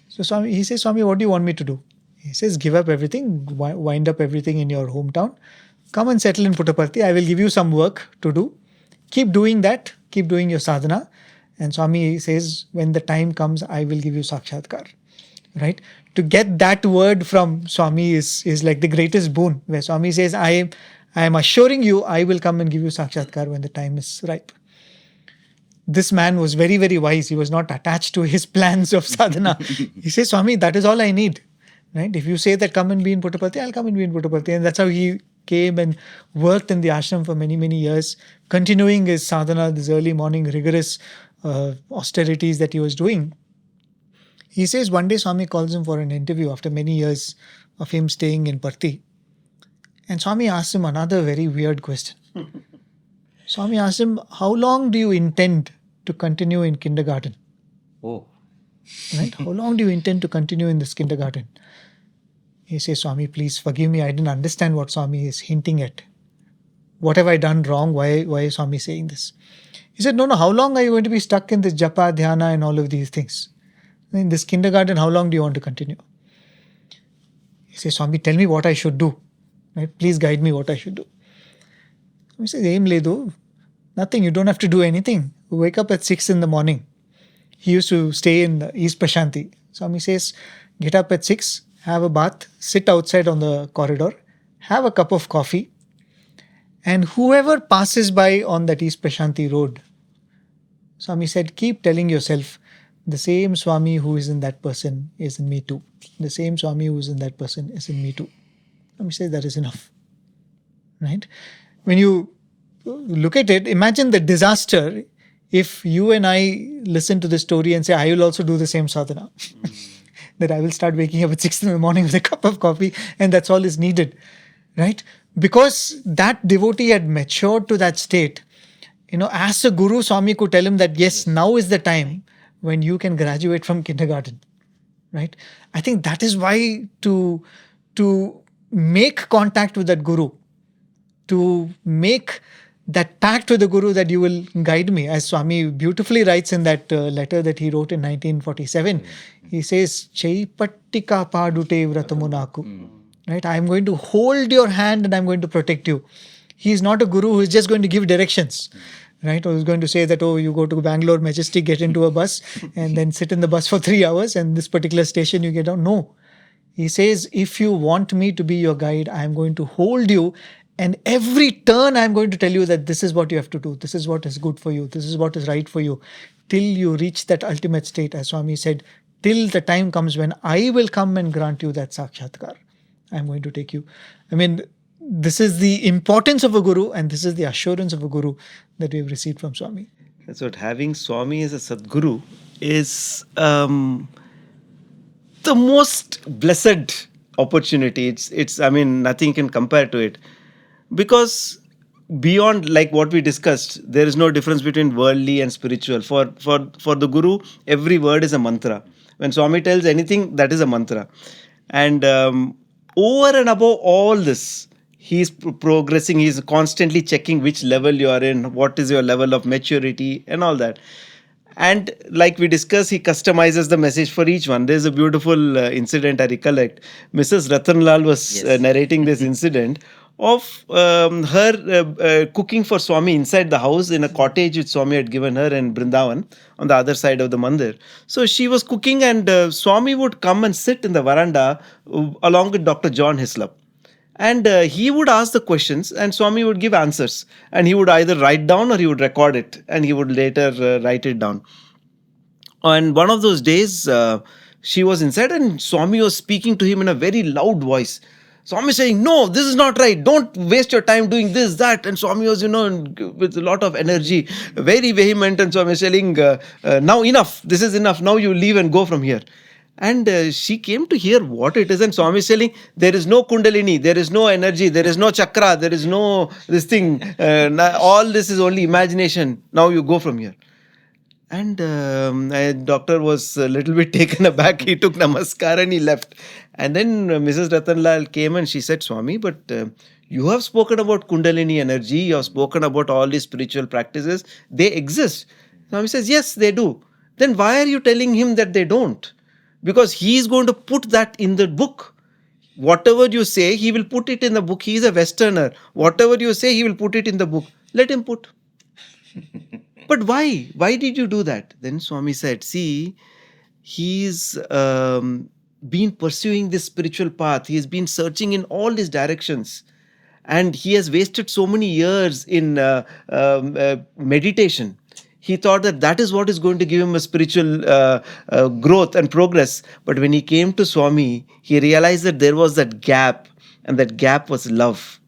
So he says, Swami, what do you want me to do? He says, give up everything, wind up everything in your hometown. Come and settle in Puttaparthi. I will give you some work to do. Keep doing that. Keep doing your sadhana. And Swami says, when the time comes, I will give you sakshatkar. Right? To get that word from Swami is like the greatest boon. Where Swami says, I am assuring you, I will come and give you sakshatkar when the time is ripe. This man was very, very wise. He was not attached to his plans of sadhana. He says, Swami, that is all I need. Right? If you say that come and be in Puttaparthi, I'll come and be in Puttaparthi. And that's how he came and worked in the ashram for many, many years, continuing his sadhana, this early morning rigorous austerities that he was doing. He says one day Swami calls him for an interview after many years of him staying in Parthi. And Swami asks him another very weird question. Swami asks him, how long do you intend to continue in kindergarten? Oh. Right? How long do you intend to continue in this kindergarten? He says, Swami, please forgive me. I didn't understand what Swami is hinting at. What have I done wrong? Why is Swami saying this? He said, no, how long are you going to be stuck in this japa, dhyana and all of these things? In this kindergarten, how long do you want to continue? He says, Swami, tell me what I should do. Right? Please guide me what I should do. He says, aim ledu. Nothing, you don't have to do anything. Wake up at 6 in the morning. He used to stay in East Prasanthi. Swami says, get up at 6, have a bath, sit outside on the corridor, have a cup of coffee, and whoever passes by on that East Prasanthi road, Swami said, keep telling yourself, the same Swami who is in that person is in me too. The same Swami who is in that person is in me too. Swami says, that is enough. Right? When you look at it, imagine the disaster if you and I listen to the story and say, I will also do the same sadhana. That I will start waking up at 6 in the morning with a cup of coffee and that's all is needed. Right? Because that devotee had matured to that state. As a guru, Swami could tell him that, yes, now is the time when you can graduate from kindergarten. Right? I think that is why to make contact with that guru, to make that pact with the Guru that you will guide me, as Swami beautifully writes in that letter that he wrote in 1947. He says, Chaipattika padute vratamunaku. Right? I'm going to hold your hand and I'm going to protect you. He's not a guru who is just going to give directions. Right? Or who's going to say that, oh, you go to Bangalore Majestic, get into a bus and then sit in the bus for 3 hours and this particular station you get on. No. He says, if you want me to be your guide, I'm going to hold you. And every turn, I'm going to tell you that this is what you have to do. This is what is good for you. This is what is right for you. Till you reach that ultimate state, as Swami said, till the time comes when I will come and grant you that sakshatkar. I'm going to take you. I mean, this is the importance of a guru and this is the assurance of a guru that we have received from Swami. That's what having Swami as a Sadguru is the most blessed opportunity. It's I mean, nothing can compare to it. Because beyond, like what we discussed, there is no difference between worldly and spiritual. For the Guru, every word is a mantra. When Swami tells anything, that is a mantra. And over and above all this, he's progressing. He's constantly checking which level you are in, what is your level of maturity, and all that. And like we discussed, he customizes the message for each one. There's a beautiful incident I recollect. Mrs. Ratanlal was narrating this incident of her cooking for Swami inside the house in a cottage which Swami had given her in Brindavan on the other side of the mandir. So she was cooking and Swami would come and sit in the veranda along with Dr. John Hislop. And he would ask the questions and Swami would give answers. And he would either write down or he would record it. And he would later write it down. And one of those days, she was inside and Swami was speaking to him in a very loud voice. Swami saying, no, this is not right. Don't waste your time doing this, that. And Swami was, with a lot of energy, very vehement. And Swami was telling, now enough. This is enough. Now you leave and go from here. And she came to hear what it is. And Swami is telling, there is no kundalini, there is no energy, there is no chakra, there is no this thing. All this is only imagination. Now you go from here. And doctor was a little bit taken aback. He took namaskar and he left. And then Mrs. Ratanlal came and she said, Swami, but you have spoken about kundalini energy. You have spoken about all these spiritual practices. They exist. Swami says, yes, they do. Then why are you telling him that they don't? Because he is going to put that in the book. Whatever you say, he will put it in the book. He is a Westerner. Whatever you say, he will put it in the book. Let him put. But why? Why did you do that? Then Swami said, see, he's been pursuing this spiritual path. He has been searching in all these directions. And he has wasted so many years in meditation. He thought that is what is going to give him a spiritual growth and progress. But when he came to Swami, he realized that there was that gap. And that gap was love.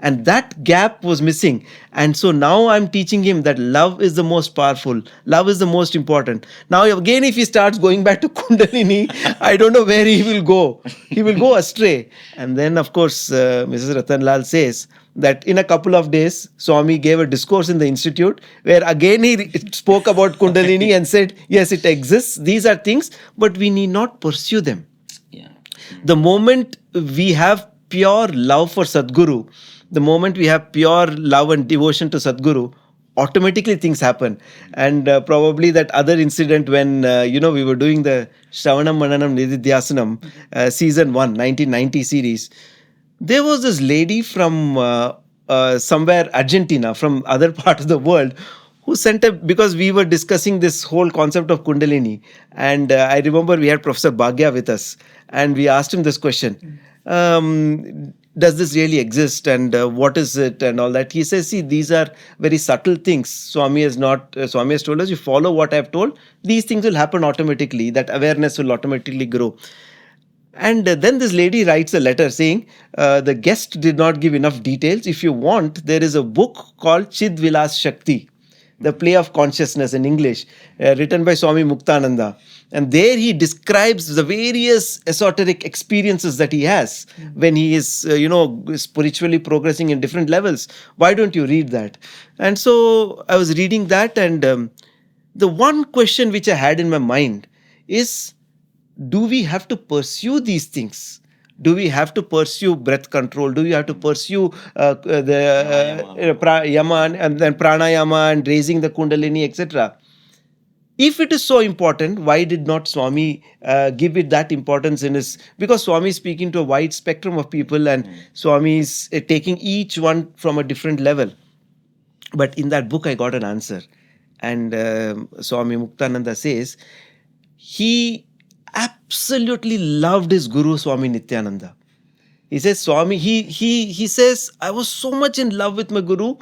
And that gap was missing. And so now I'm teaching him that love is the most powerful. Love is the most important. Now again, if he starts going back to Kundalini, I don't know where he will go. He will go astray. And then, of course, Mrs. Ratanlal says that in a couple of days, Swami gave a discourse in the institute where again he spoke about Kundalini and said, yes, it exists. These are things, but we need not pursue them. Yeah. The moment we have pure love for Sadguru, the moment we have pure love and devotion to Sadguru, automatically things happen. And probably that other incident when, we were doing the Shravanam Mananam Nididhyasanam season 1, 1990 series, there was this lady from somewhere, Argentina, from other part of the world, who sent because we were discussing this whole concept of Kundalini. And I remember we had Professor Bhagya with us and we asked him this question. Does this really exist and what is it and all that? He says, see, these are very subtle things. Swami has told us, you follow what I have told, these things will happen automatically. That awareness will automatically grow. And then this lady writes a letter saying, the guest did not give enough details. If you want, there is a book called Chid Vilas Shakti, the play of consciousness in English, written by Swami Muktananda. And there he describes the various esoteric experiences that he has when he is, spiritually progressing in different levels. Why don't you read that? And so I was reading that and the one question which I had in my mind is, do we have to pursue these things? Do we have to pursue breath control? Do we have to pursue yama and then pranayama and raising the kundalini, etc.? If it is so important, why did not Swami give it that importance in his? Because Swami is speaking to a wide spectrum of people, and Swami is taking each one from a different level. But in that book, I got an answer. And Swami Muktananda says, he absolutely loved his Guru, Swami Nityananda. He says, Swami, he says, I was so much in love with my Guru,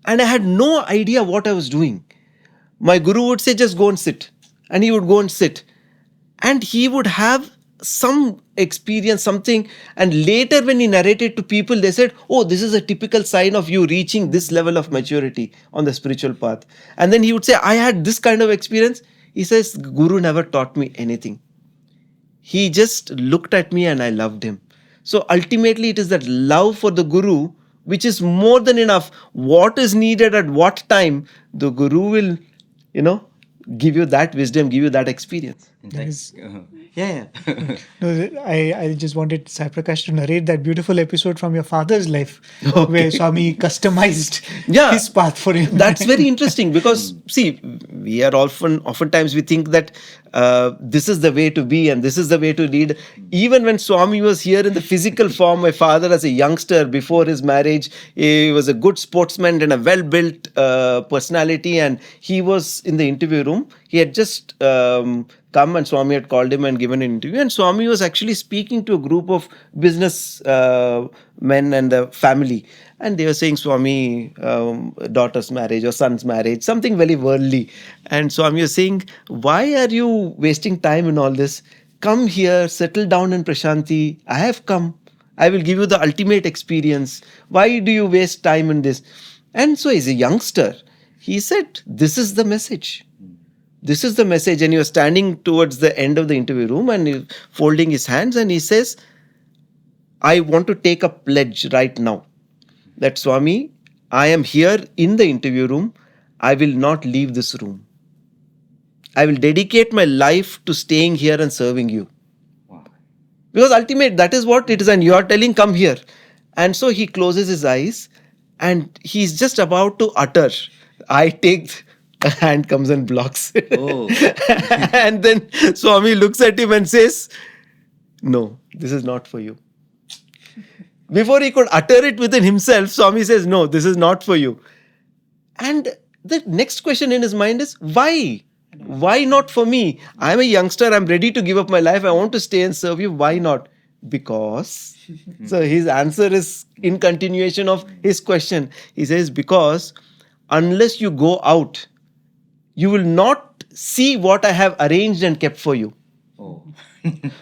and I had no idea what I was doing. My Guru would say, just go and sit. And he would go and sit. And he would have some experience, something. And later when he narrated to people, they said, oh, this is a typical sign of you reaching this level of maturity on the spiritual path. And then he would say, I had this kind of experience. He says, Guru never taught me anything. He just looked at me and I loved him. So ultimately it is that love for the Guru which is more than enough. What is needed at what time, the Guru will, give you that wisdom, give you that experience. That is, yeah. no, I just wanted Sai Prakash to narrate that beautiful episode from your father's life, Okay. where Swami customized Yeah. his path for him. That's very interesting because, see, we are oftentimes we think that this is the way to be and this is the way to lead. Even when Swami was here in the physical form, my father as a youngster before his marriage, he was a good sportsman and a well-built personality, and he was in the interview room. He had just come and Swami had called him and given an interview, and Swami was actually speaking to a group of business men and the family, and they were saying Swami daughter's marriage or son's marriage, something very worldly, and Swami was saying, why are you wasting time in all this? Come here, settle down in Prasanthi. I have come. I will give you the ultimate experience. Why do you waste time in this? And so as a youngster, he said, this is the message. This is the message. And he was standing towards the end of the interview room and he folding his hands and he says, I want to take a pledge right now that Swami, I am here in the interview room. I will not leave this room. I will dedicate my life to staying here and serving you. Wow. Because ultimate, that is what it is. And you are telling, come here. And so he closes his eyes and he's just about to utter. I take, a hand comes and blocks. Oh. And then Swami looks at him and says, no, this is not for you. Before he could utter it within himself, Swami says, no, this is not for you. And the next question in his mind is, why? Why not for me? I'm a youngster. I'm ready to give up my life. I want to stay and serve you. Why not? Because. So his answer is in continuation of his question. He says, because unless you go out, you will not see what I have arranged and kept for you. Oh.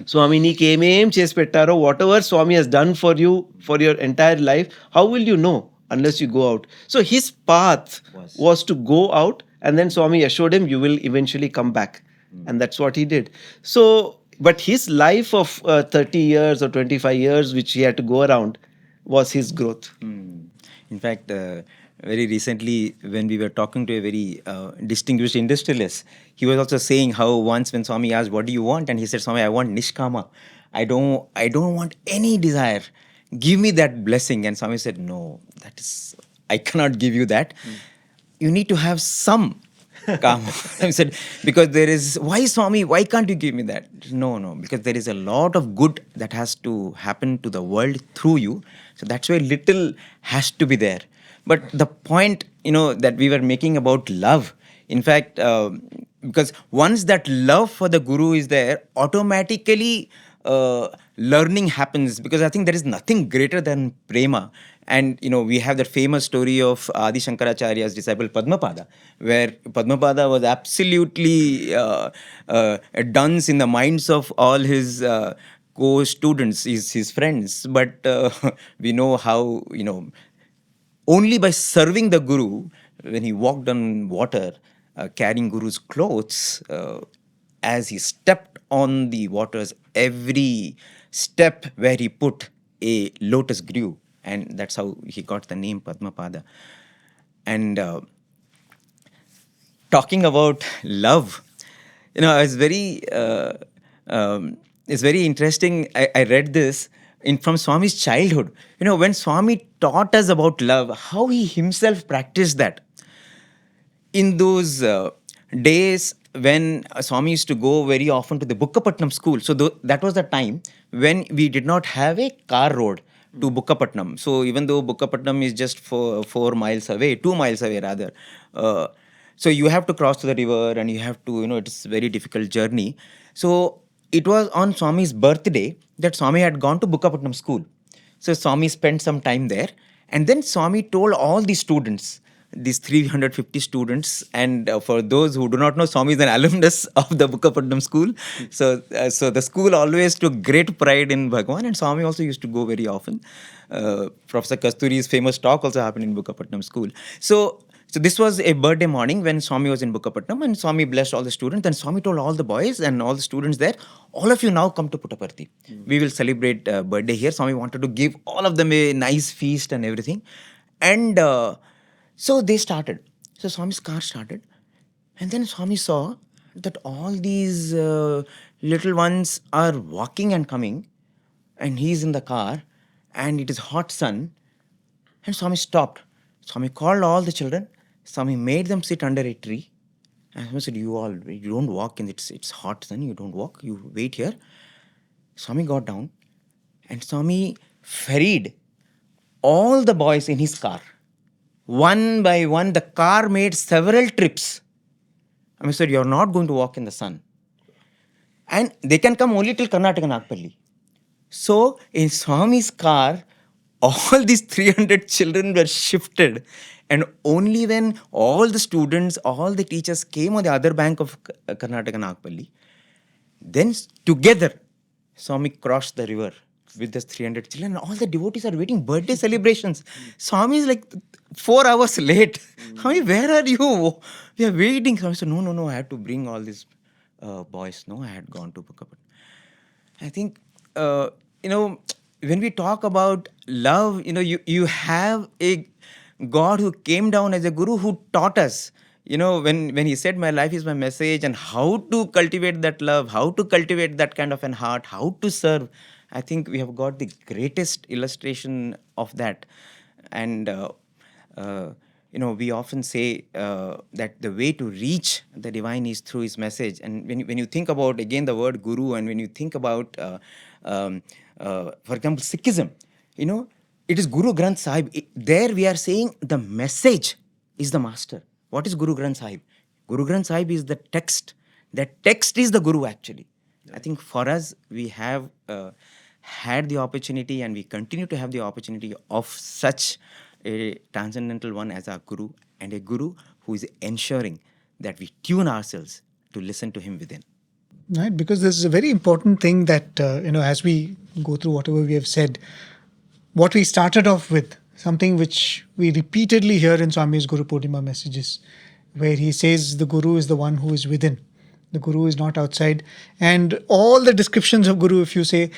Swami ni kemem ches pettaro, whatever Swami has done for you for your entire life, how will you know unless you go out? So his path was to go out, and then Swami assured him, you will eventually come back. And that's what he did. So, but his life of 30 years or 25 years, which he had to go around, was his growth. In fact, very recently, when we were talking to a very distinguished industrialist, he was also saying how once when Swami asked, what do you want? And he said, Swami, I want nishkama. I don't want any desire. Give me that blessing. And Swami said, no, I cannot give you that. You need to have some karma. I said, because there is, why Swami, why can't you give me that? No, because there is a lot of good that has to happen to the world through you. So that's why little has to be there. But the point, that we were making about love, in fact, because once that love for the Guru is there, automatically learning happens, because I think there is nothing greater than prema. And, we have that famous story of Adi Shankaracharya's disciple Padmapada, where Padmapada was absolutely a dunce in the minds of all his co-students, his friends. But we know how, only by serving the Guru, when he walked on water, carrying Guru's clothes, as he stepped on the waters, every step where he put, a lotus grew. And that's how he got the name Padmapada. And talking about love, I was very it's very interesting. I read this from Swami's childhood. When Swami taught us about love, how he himself practiced that. In those days when Swami used to go very often to the Bukkapatnam school, so that was the time when we did not have a car road to Bukkapatnam. So even though Bukkapatnam is just 4 miles away, 2 miles away rather, so you have to cross to the river and you have to, it's a very difficult journey. So it was on Swami's birthday that Swami had gone to Bukkapatnam school. So Swami spent some time there, and then Swami told all the students, these 350 students, and for those who do not know, Swami is an alumnus of the Bukkapatnam school. So the school always took great pride in Bhagawan, and Swami also used to go very often. Professor Kasturi's famous talk also happened in Bukkapatnam school. So this was a birthday morning when Swami was in Bukkapatnam, and Swami blessed all the students. And Swami told all the boys and all the students there, all of you now come to Puttaparthi. We will celebrate birthday here. Swami wanted to give all of them a nice feast and everything. And so they started. So Swami's car started. And then Swami saw that all these little ones are walking and coming. And he's in the car. And it is hot sun. And Swami stopped. Swami called all the children. Swami made them sit under a tree. And Swami said, you don't walk, and it's hot sun, you don't walk, you wait here. Swami got down and Swami ferried all the boys in his car. One by one, the car made several trips. Swami said, you're not going to walk in the sun. And they can come only till Karnataka Nagpalli. So in Swami's car, all these 300 children were shifted, and only when all the students, all the teachers came on the other bank of Karnataka Nagpalli, then together Swami crossed the river with the 300 children, and all the devotees are waiting, birthday celebrations. Swami is like 4 hours late. Swami, where are you? We are waiting. Swami said, no, I had to bring all these boys. No, I had gone to Bhagawan. I think, when we talk about love, you have a God who came down as a guru who taught us, when he said, my life is my message, and how to cultivate that love, how to cultivate that kind of an heart, how to serve. I think we have got the greatest illustration of that. And, we often say that the way to reach the divine is through his message. And when you think about, again, the word guru, and when you think about, for example, Sikhism, it is Guru Granth Sahib. There we are saying the message is the master. What is Guru Granth Sahib? Guru Granth Sahib is the text. That text is the guru, actually. I think for us, we have had the opportunity, and we continue to have the opportunity of such a transcendental one as our guru, and a guru who is ensuring that we tune ourselves to listen to him within. Right, because this is a very important thing that, as we go through whatever we have said, what we started off with, something which we repeatedly hear in Swami's Guru Poornima messages, where he says the Guru is the one who is within. The Guru is not outside. And all the descriptions of Guru, if you say,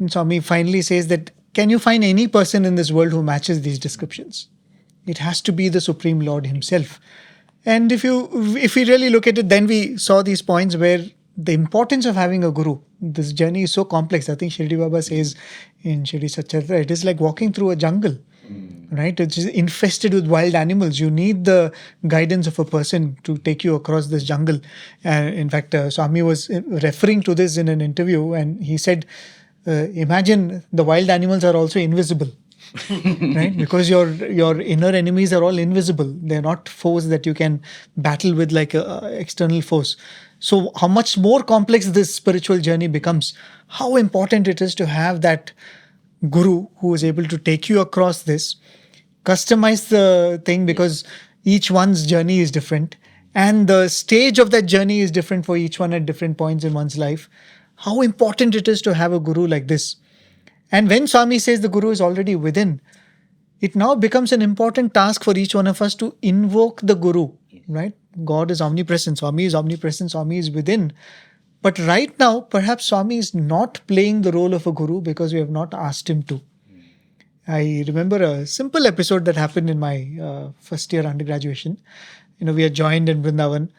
Swami finally says that, can you find any person in this world who matches these descriptions? It has to be the Supreme Lord himself. And if we really look at it, then we saw these points where the importance of having a guru, this journey is so complex. I think Shirdi Baba says in Sri Sathya Sai, it is like walking through a jungle, right? It's infested with wild animals. You need the guidance of a person to take you across this jungle. In fact, Swami was referring to this in an interview, and he said, imagine the wild animals are also invisible. Right? Because your inner enemies are all invisible. They're not foes that you can battle with like external foes. So how much more complex this spiritual journey becomes. How important it is to have that guru who is able to take you across this, customize the thing, because each one's journey is different, and the stage of that journey is different for each one at different points in one's life. How important it is to have a guru like this. And when Swami says the guru is already within, it now becomes an important task for each one of us to invoke the guru, right? God is omnipresent, Swami is omnipresent, Swami is within. But right now, perhaps Swami is not playing the role of a guru because we have not asked him to. I remember a simple episode that happened in my first year undergraduation. We had joined in Vrindavan.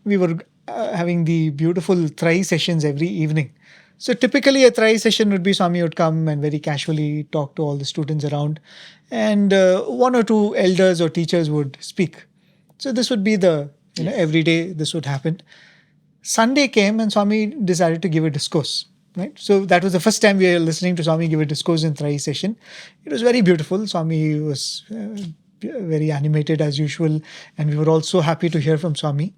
We were having the beautiful Trai sessions every evening. So typically a Trai session would be Swami would come and very casually talk to all the students around, and one or two elders or teachers would speak. So this would be the, every day this would happen. Sunday came and Swami decided to give a discourse. Right, so that was the first time we were listening to Swami give a discourse in Trai session. It was very beautiful. Swami was very animated as usual, and we were all so happy to hear from Swami.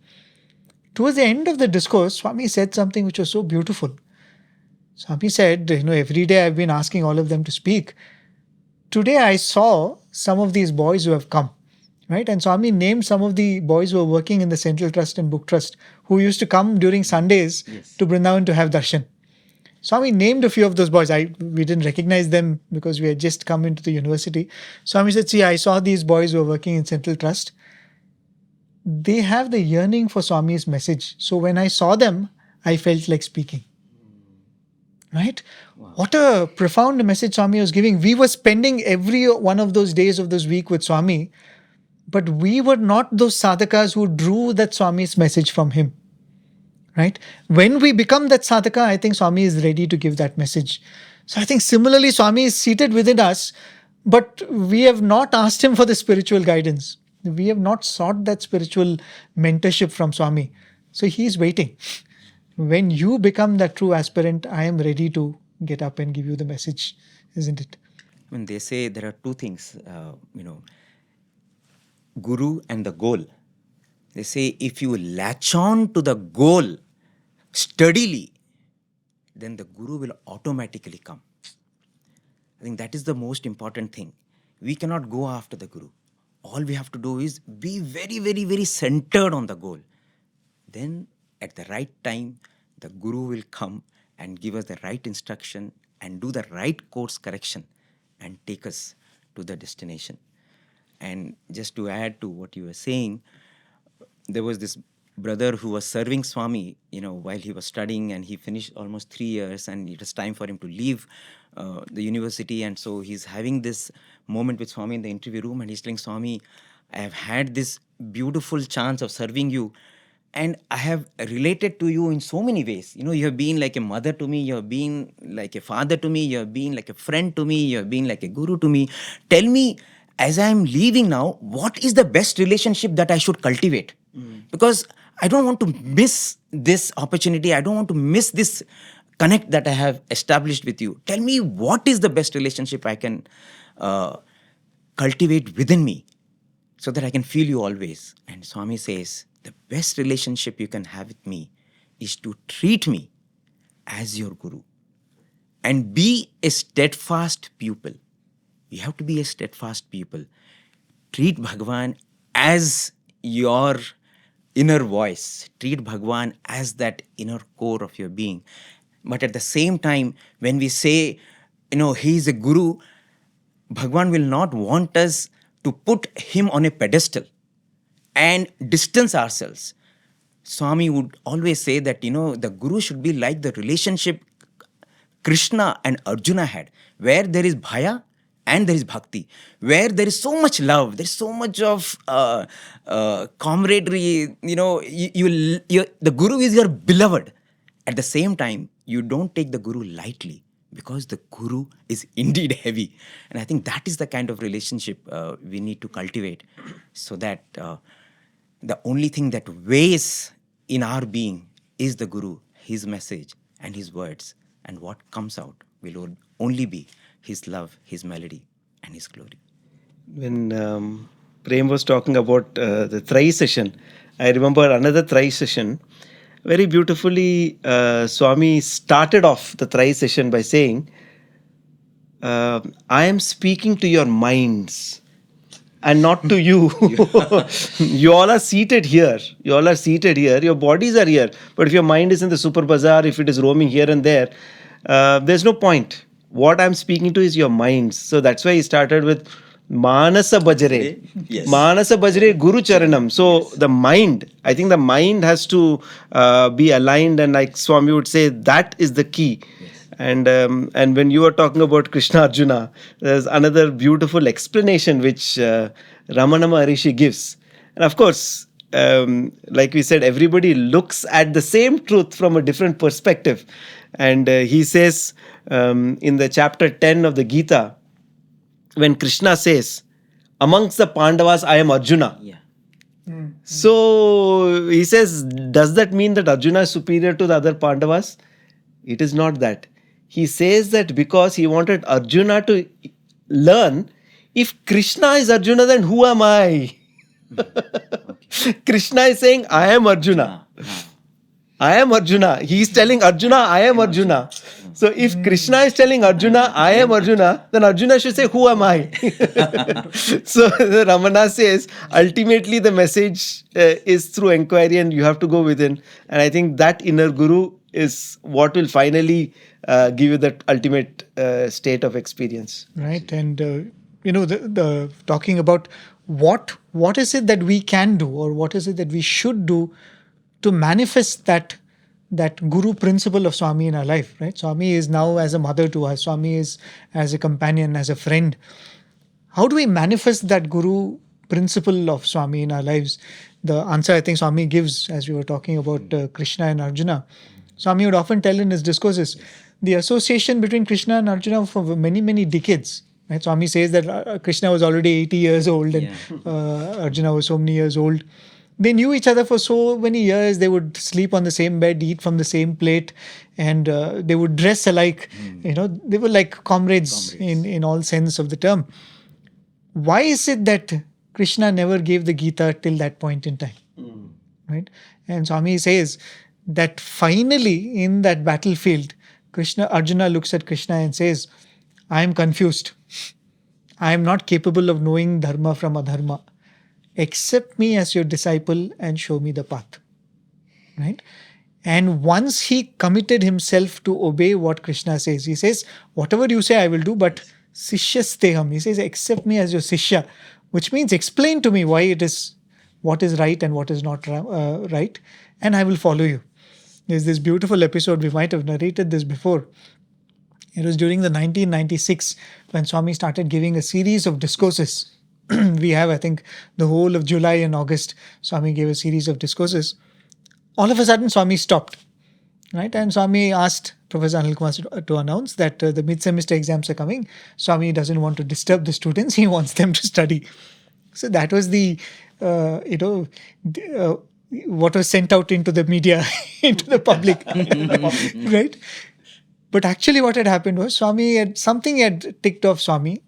Towards the end of the discourse, Swami said something which was so beautiful. Swami said, every day I've been asking all of them to speak. Today I saw some of these boys who have come. Right, and Swami named some of the boys who were working in the Central Trust and Book Trust, who used to come during Sundays to Vrindavan to have darshan. Swami named a few of those boys. We didn't recognize them because we had just come into the university. Swami said, see, I saw these boys who were working in Central Trust. They have the yearning for Swami's message. So when I saw them, I felt like speaking. Right? Wow. What a profound message Swami was giving. We were spending every one of those days of this week with Swami, but we were not those sadhakas who drew that Swami's message from him. Right? When we become that sadhaka, I think Swami is ready to give that message. So I think similarly, Swami is seated within us, but we have not asked him for the spiritual guidance. We have not sought that spiritual mentorship from Swami. So he is waiting. When you become that true aspirant, I am ready to get up and give you the message, isn't it? When they say there are two things, Guru and the goal. They say if you latch on to the goal steadily, then the Guru will automatically come. I think that is the most important thing. We cannot go after the Guru. All we have to do is be very, very, very centered on the goal. Then at the right time, the Guru will come and give us the right instruction and do the right course correction and take us to the destination. And just to add to what you were saying, there was this brother who was serving Swami, while he was studying, and he finished almost 3 years, and it was time for him to leave the university. And so he's having this moment with Swami in the interview room, and he's telling Swami, I have had this beautiful chance of serving you, and I have related to you in so many ways. You have been like a mother to me, you have been like a father to me, you have been like a friend to me, you have been like a guru to me. Tell me, as I am leaving now, what is the best relationship that I should cultivate? Because I don't want to miss this opportunity. I don't want to miss this connect that I have established with you. Tell me, what is the best relationship I can cultivate within me so that I can feel you always? And Swami says, the best relationship you can have with me is to treat me as your Guru and be a steadfast pupil. You have to be a steadfast pupil. Treat Bhagawan as your inner voice. Treat Bhagawan as that inner core of your being. But at the same time, when we say, he is a Guru, Bhagawan will not want us to put him on a pedestal and distance ourselves. Swami would always say that, the Guru should be like the relationship Krishna and Arjuna had, where there is bhaya and there is bhakti, where there is so much love, there is so much of camaraderie. The Guru is your beloved. At the same time, you don't take the Guru lightly, because the Guru is indeed heavy. And I think that is the kind of relationship we need to cultivate, so that the only thing that weighs in our being is the Guru, his message and his words. And what comes out will only be his love, his melody, and his glory. When Prem was talking about the Trai session, I remember another Trai session. Very beautifully, Swami started off the Trai session by saying, I am speaking to your minds and not to you. You all are seated here. Your bodies are here. But if your mind is in the super bazaar, if it is roaming here and there, there's no point. What I'm speaking to is your minds. So that's why he started with Manasa Bajre. Yes. Manasa Bajre Guru Charanam. So the mind, I think the mind has to be aligned, and like Swami would say, that is the key. Yes. And when you were talking about Krishna Arjuna, there's another beautiful explanation which Ramana Maharishi gives. And of course, like we said, everybody looks at the same truth from a different perspective. And he says in the chapter 10 of the Gita, when Krishna says, amongst the Pandavas, I am Arjuna. Yeah. So he says, does that mean that Arjuna is superior to the other Pandavas? It is not that. He says that because he wanted Arjuna to learn, if Krishna is Arjuna, then who am I? Krishna is saying, I am Arjuna. I am Arjuna. He is telling Arjuna, I am Arjuna. So if Krishna is telling Arjuna, I am Arjuna, then Arjuna should say, who am I? So Ramana says, ultimately the message is through inquiry and you have to go within. And I think that inner guru is what will finally give you that ultimate state of experience. Right. And, the talking about what is it that we can do, or what is it that we should do to manifest that guru principle of Swami in our life, right? Swami is now as a mother to us. Swami is as a companion, as a friend. How do we manifest that guru principle of Swami in our lives? The answer I think Swami gives, as we were talking about Krishna and Arjuna. Swami would often tell in his discourses the association between Krishna and Arjuna for many, many decades. Right? Swami says that Krishna was already 80 years old and Arjuna was so many years old. They knew each other for so many years. They would sleep on the same bed, eat from the same plate, and they would dress alike. They were like comrades. In all sense of the term. Why is it that Krishna never gave the Gita till that point in time? Right? And Swami says that finally in that battlefield, Arjuna looks at Krishna and says, I am confused. I am not capable of knowing dharma from adharma. Accept me as your disciple and show me the path. Right? And once he committed himself to obey what Krishna says, he says, whatever you say I will do, but sishyasteham. He says, accept me as your sishya, which means explain to me why it is, what is right and what is not right, and I will follow you. There's this beautiful episode, we might have narrated this before. It was during the 1996 when Swami started giving a series of discourses. We have, I think, the whole of July and August, Swami gave a series of discourses. All of a sudden, Swami stopped. Right? And Swami asked Professor Anil Kumar to announce that the mid-semester exams are coming. Swami doesn't want to disturb the students. He wants them to study. So that was the, what was sent out into the media, into the public. Right? But actually what had happened was something had ticked off Swami.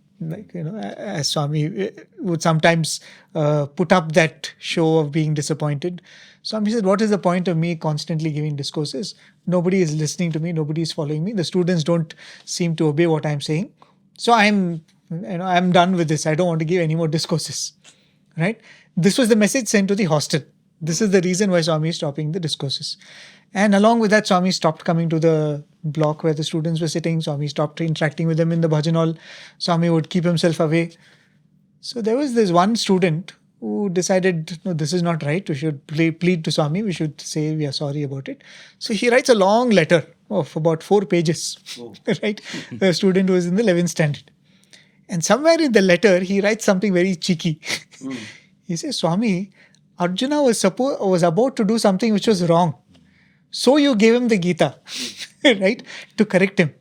As Swami would sometimes put up that show of being disappointed. Swami said, what is the point of me constantly giving discourses? Nobody is listening to me. Nobody is following me. The students don't seem to obey what I'm saying. So I'm done with this. I don't want to give any more discourses. Right? This was the message sent to the hostel. This is the reason why Swami is stopping the discourses. And along with that, Swami stopped coming to the block where the students were sitting. Swami stopped interacting with them in the bhajan hall. Swami would keep himself away. So there was this one student who decided, no, this is not right. We should plead to Swami. We should say we are sorry about it. So he writes a long letter of about 4 pages. Right? A student who was in the 11th standard. And somewhere in the letter, he writes something very cheeky. He says, Swami, Arjuna was about to do something which was wrong. So you gave him the Gita, right, to correct him.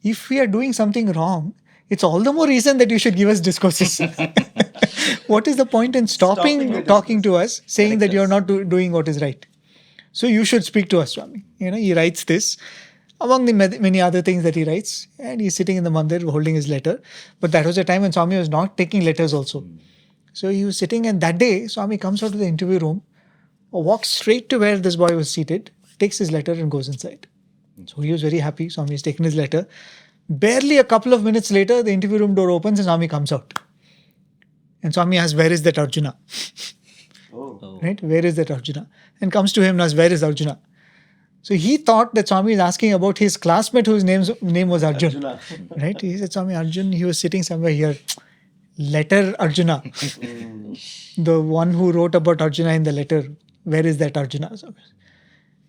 If we are doing something wrong, it's all the more reason that you should give us discourses. What is the point in stopping talking to us, saying that you're not doing what is right? So you should speak to us, Swami. He writes this, among the many other things that he writes, and he's sitting in the mandir holding his letter. But that was a time when Swami was not taking letters also. So he was sitting, and that day, Swami comes out of the interview room, walks straight to where this boy was seated, takes his letter and goes inside. So he was very happy. Swami has taken his letter. Barely a couple of minutes later, the interview room door opens and Swami comes out. And Swami asks, where is that Arjuna? Right? Where is that Arjuna? And comes to him and asks, where is Arjuna? So he thought that Swami is asking about his classmate whose name was Arjuna. Right? He said, Swami, Arjun, he was sitting somewhere here. Letter Arjuna. The one who wrote about Arjuna in the letter. Where is that Arjuna?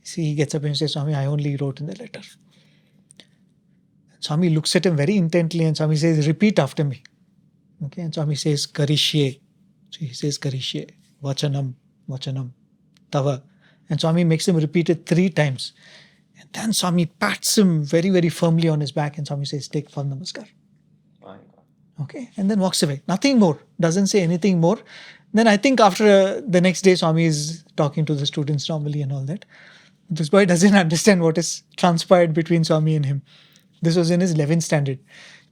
See, he gets up and says, Swami, I only wrote in the letter. Swami looks at him very intently and Swami says, repeat after me. Okay, and Swami says, Karishye. So he says, Karishye. Vachanam. vachanam tava. And Swami makes him repeat it 3 times. And then Swami pats him very, very firmly on his back and Swami says, take fal namaskar. Okay, and then walks away. Nothing more. Doesn't say anything more. Then I think after the next day, Swami is talking to the students normally and all that. This boy doesn't understand what is transpired between Swami and him. This was in his 11th standard.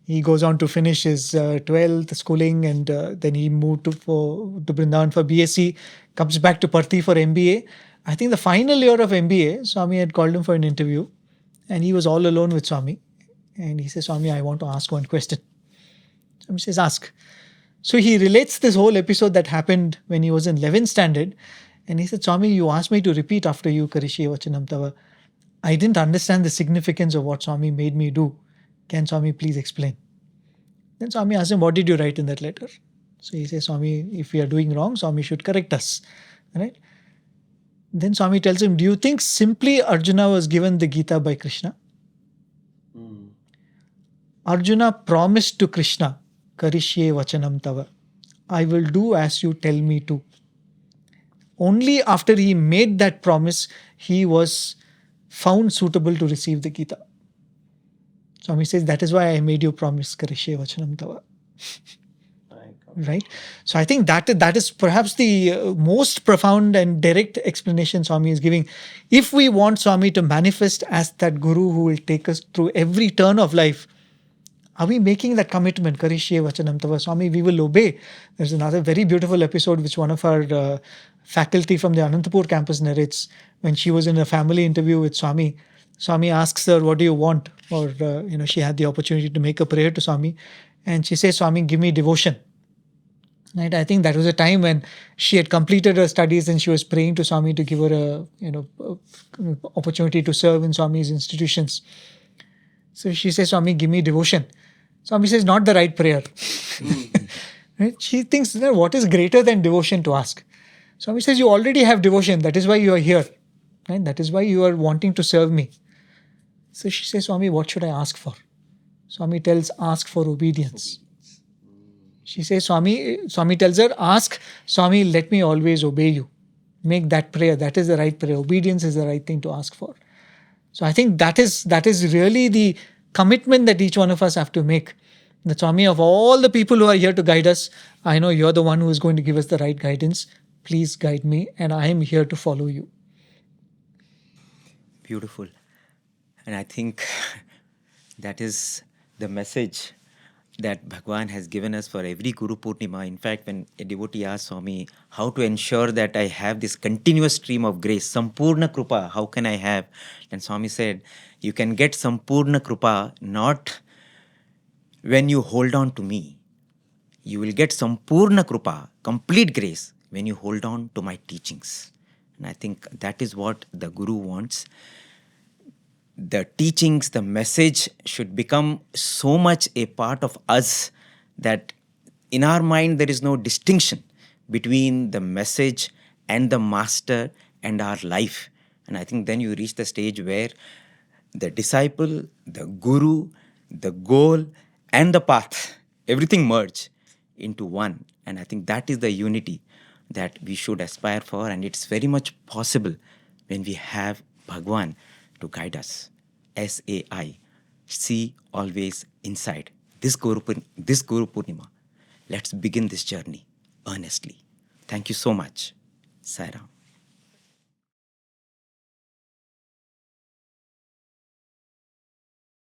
He goes on to finish his 12th schooling and then he moved to Brindavan for BSc, comes back to Parthi for MBA. I think the final year of MBA, Swami had called him for an interview and he was all alone with Swami. And he says, Swami, I want to ask one question. Swami says, ask. So he relates this whole episode that happened when he was in 11th standard. And he said, Swami, you asked me to repeat after you, Karishe Vachanam Tava. I didn't understand the significance of what Swami made me do. Can Swami please explain? Then Swami asked him, what did you write in that letter? So he says, Swami, if we are doing wrong, Swami should correct us. Right? Then Swami tells him, do you think simply Arjuna was given the Gita by Krishna? Arjuna promised to Krishna, Karishye Vachanam Tava, I will do as you tell me to. Only after he made that promise, he was found suitable to receive the Gita. Swami says, that is why I made you promise, Karishye Vachanam Tava. Right? So I think that is perhaps the most profound and direct explanation Swami is giving. If we want Swami to manifest as that Guru who will take us through every turn of life, are we making that commitment? Karishye Vachanam Tava. Swami, we will obey. There's another very beautiful episode which one of our faculty from the Anantapur campus narrates when she was in a family interview with Swami. Swami asks her, what do you want? Or, she had the opportunity to make a prayer to Swami. And she says, Swami, give me devotion. Right? I think that was a time when she had completed her studies and she was praying to Swami to give her a opportunity to serve in Swami's institutions. So she says, Swami, give me devotion. Swami says, not the right prayer. Right? She thinks, what is greater than devotion to ask? Swami says, you already have devotion. That is why you are here. Right? That is why you are wanting to serve me. So she says, Swami, what should I ask for? Swami tells, ask for obedience. She says, Swami tells her, ask, Swami, let me always obey you. Make that prayer. That is the right prayer. Obedience is the right thing to ask for. So I think that is really the commitment that each one of us have to make. That Swami, of all the people who are here to guide us, I know you're the one who is going to give us the right guidance. Please guide me and I am here to follow you. Beautiful. And I think that is the message that Bhagawan has given us for every Guru Poornima. In fact, when a devotee asks Swami, how to ensure that I have this continuous stream of grace, Sampurna Krupa, how can I have? And Swami said, you can get Sampurna Krupa not when you hold on to me. You will get Sampurna Krupa, complete grace, when you hold on to my teachings. And I think that is what the Guru wants. The teachings, the message should become so much a part of us that in our mind there is no distinction between the message and the master and our life. And I think then you reach the stage where the disciple, the guru, the goal and the path, everything merge into one. And I think that is the unity that we should aspire for, and it's very much possible when we have Bhagawan to guide us. SAI, see always inside. This Guru Poornima, let's begin this journey earnestly. Thank you so much. Sai Ram.